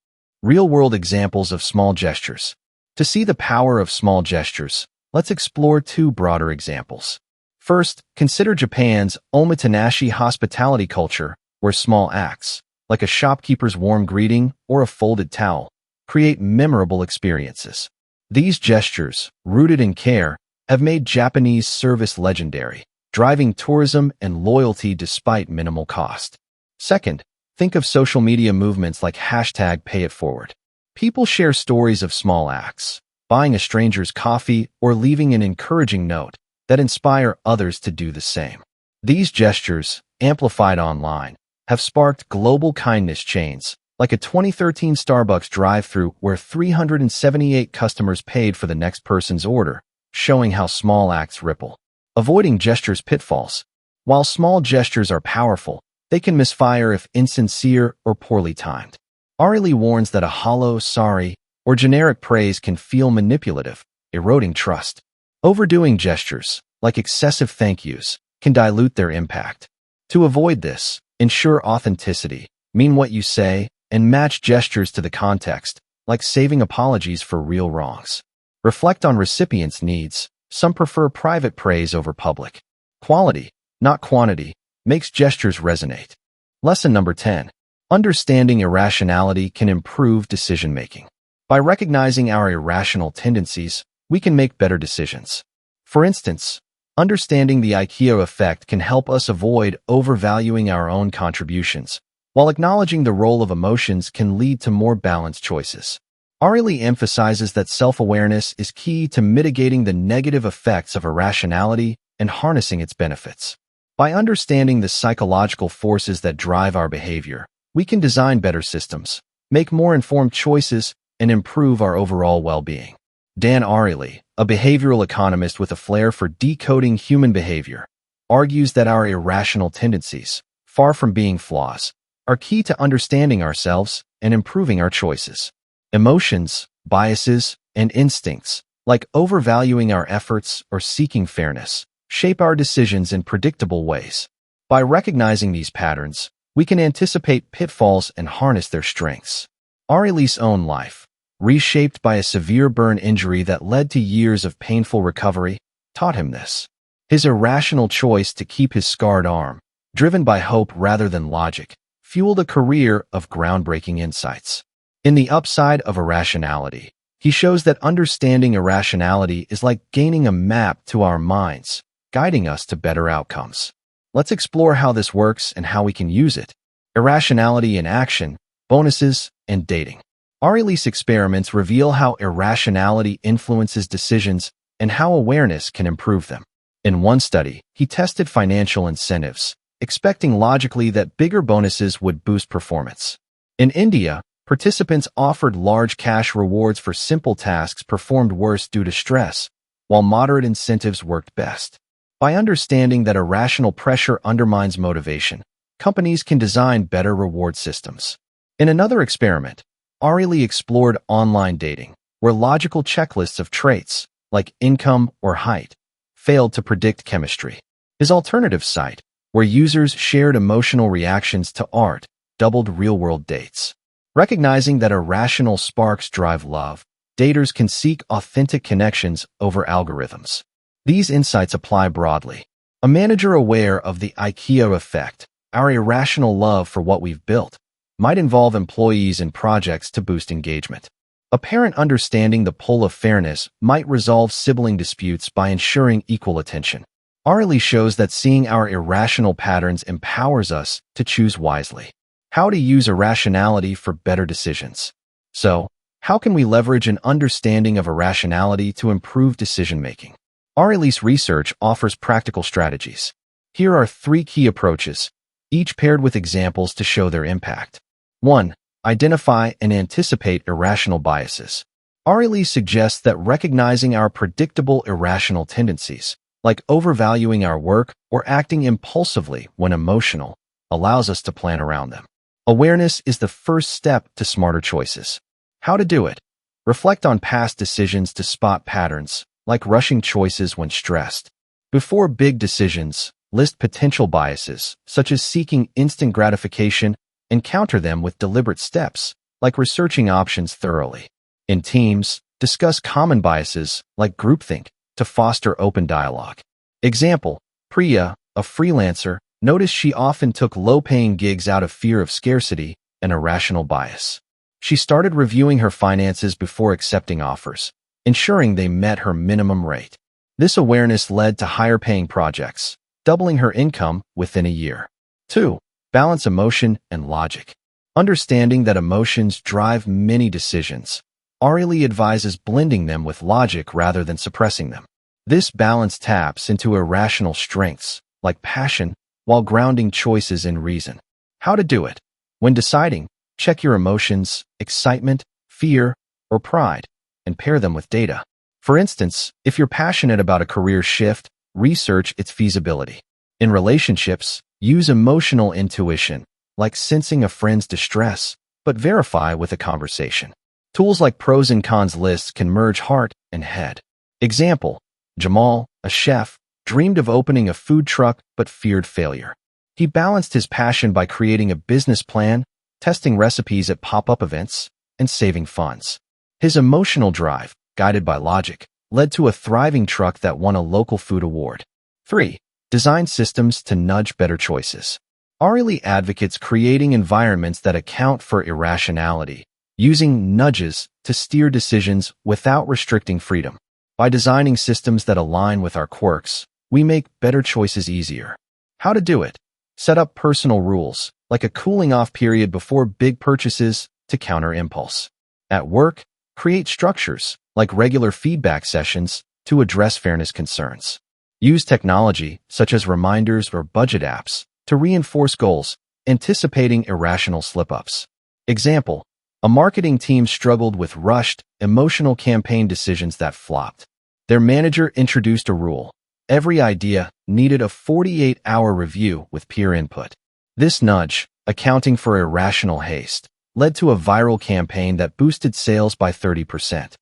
Real-world examples of small gestures. To see the power of small gestures, let's explore 2 broader examples. First, consider Japan's omotenashi hospitality culture, where small acts, like a shopkeeper's warm greeting or a folded towel, create memorable experiences. These gestures, rooted in care, have made Japanese service legendary, driving tourism and loyalty despite minimal cost. Second, think of social media movements like #PayItForward. People share stories of small acts, buying a stranger's coffee or leaving an encouraging note, that inspire others to do the same. These gestures, amplified online, have sparked global kindness chains, like a 2013 Starbucks drive-thru where 378 customers paid for the next person's order, showing how small acts ripple. Avoiding gestures pitfalls. While small gestures are powerful, they can misfire if insincere or poorly timed. Ariely warns that a hollow "sorry" or generic praise can feel manipulative, eroding trust. Overdoing gestures, like excessive thank yous, can dilute their impact. To avoid this, ensure authenticity, mean what you say, and match gestures to the context, like saving apologies for real wrongs. Reflect on recipients' needs. Some prefer private praise over public. Quality, not quantity, makes gestures resonate. Lesson number 10. Understanding irrationality can improve decision-making. By recognizing our irrational tendencies, we can make better decisions. For instance, understanding the IKEA effect can help us avoid overvaluing our own contributions, while acknowledging the role of emotions can lead to more balanced choices. Ariely emphasizes that self-awareness is key to mitigating the negative effects of irrationality and harnessing its benefits. By understanding the psychological forces that drive our behavior, we can design better systems, make more informed choices, and improve our overall well-being. Dan Ariely, a behavioral economist with a flair for decoding human behavior, argues that our irrational tendencies, far from being flaws, are key to understanding ourselves and improving our choices. Emotions, biases, and instincts, like overvaluing our efforts or seeking fairness, shape our decisions in predictable ways. By recognizing these patterns, we can anticipate pitfalls and harness their strengths. Ariely's own life, reshaped by a severe burn injury that led to years of painful recovery, taught him this. His irrational choice to keep his scarred arm, driven by hope rather than logic, fueled a career of groundbreaking insights. In The Upside of Irrationality, he shows that understanding irrationality is like gaining a map to our minds, guiding us to better outcomes. Let's explore how this works and how we can use it. Irrationality in action, bonuses, and dating. Ariely's experiments reveal how irrationality influences decisions and how awareness can improve them. In one study, he tested financial incentives, expecting logically that bigger bonuses would boost performance. In India, participants offered large cash rewards for simple tasks performed worse due to stress, while moderate incentives worked best. By understanding that irrational pressure undermines motivation, companies can design better reward systems. In another experiment, Ariely explored online dating, where logical checklists of traits, like income or height, failed to predict chemistry. His alternative site, where users shared emotional reactions to art, doubled real-world dates. Recognizing that irrational sparks drive love, daters can seek authentic connections over algorithms. These insights apply broadly. A manager aware of the IKEA effect, our irrational love for what we've built, might involve employees in projects to boost engagement. A parent understanding the pull of fairness might resolve sibling disputes by ensuring equal attention. Ariely shows that seeing our irrational patterns empowers us to choose wisely. How to use irrationality for better decisions. So, how can we leverage an understanding of irrationality to improve decision-making? Ariely's research offers practical strategies. Here are 3 key approaches, each paired with examples to show their impact. 1. Identify and anticipate irrational biases. Ariely suggests that recognizing our predictable irrational tendencies, like overvaluing our work or acting impulsively when emotional, allows us to plan around them. Awareness is the first step to smarter choices. How to do it? Reflect on past decisions to spot patterns, like rushing choices when stressed. Before big decisions, list potential biases, such as seeking instant gratification, and counter them with deliberate steps, like researching options thoroughly. In teams, discuss common biases, like groupthink, to foster open dialogue. Example, Priya, a freelancer, noticed she often took low-paying gigs out of fear of scarcity, an irrational bias. She started reviewing her finances before accepting offers, ensuring they met her minimum rate. This awareness led to higher-paying projects, doubling her income within a year. 2. Balance emotion and logic. Understanding that emotions drive many decisions, Ariely advises blending them with logic rather than suppressing them. This balance taps into irrational strengths, like passion, while grounding choices in reason. How to do it? When deciding, check your emotions, excitement, fear, or pride, and pair them with data. For instance, if you're passionate about a career shift, research its feasibility. In relationships, use emotional intuition, like sensing a friend's distress, but verify with a conversation. Tools like pros and cons lists can merge heart and head. Example, Jamal, a chef, dreamed of opening a food truck but feared failure. He balanced his passion by creating a business plan, testing recipes at pop-up events, and saving funds. His emotional drive, guided by logic, led to a thriving truck that won a local food award. 3. Design systems to nudge better choices. Ariely advocates creating environments that account for irrationality, using nudges to steer decisions without restricting freedom. By designing systems that align with our quirks, we make better choices easier. How to do it? Set up personal rules, like a cooling-off period before big purchases to counter impulse. At work, create structures, like regular feedback sessions, to address fairness concerns. Use technology, such as reminders or budget apps, to reinforce goals, anticipating irrational slip-ups. Example, a marketing team struggled with rushed, emotional campaign decisions that flopped. Their manager introduced a rule. Every idea needed a 48-hour review with peer input. This nudge, accounting for irrational haste, led to a viral campaign that boosted sales by 30%.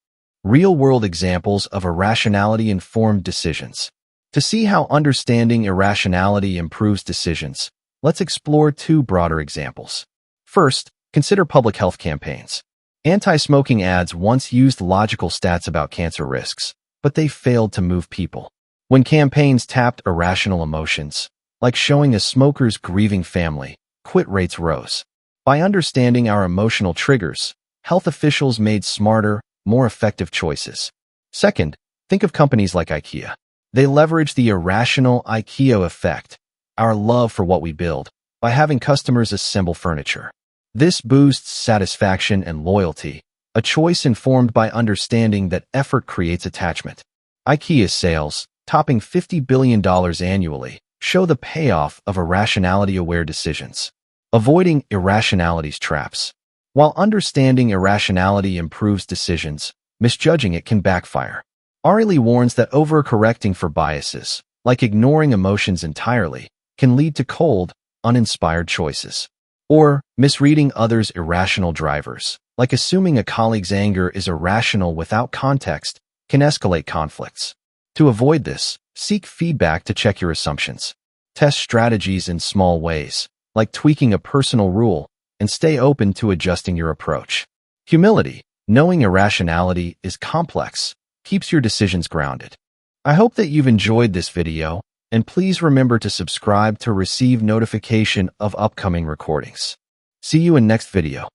Real-world examples of irrationality-informed decisions. To see how understanding irrationality improves decisions, let's explore 2 broader examples. First, consider public health campaigns. Anti-smoking ads once used logical stats about cancer risks, but they failed to move people. When campaigns tapped irrational emotions, like showing a smoker's grieving family, quit rates rose. By understanding our emotional triggers, health officials made smarter, more effective choices. Second, think of companies like IKEA. They leverage the irrational IKEA effect, our love for what we build, by having customers assemble furniture. This boosts satisfaction and loyalty, a choice informed by understanding that effort creates attachment. IKEA's sales, topping $50 billion annually, show the payoff of irrationality-aware decisions. Avoiding irrationality's traps. While understanding irrationality improves decisions, misjudging it can backfire. Ariely warns that overcorrecting for biases, like ignoring emotions entirely, can lead to cold, uninspired choices. Or misreading others' irrational drivers, like assuming a colleague's anger is irrational without context, can escalate conflicts. To avoid this, seek feedback to check your assumptions. Test strategies in small ways, like tweaking a personal rule, and stay open to adjusting your approach. Humility, knowing irrationality is complex, keeps your decisions grounded. I hope that you've enjoyed this video, and please remember to subscribe to receive notification of upcoming recordings. See you in next video.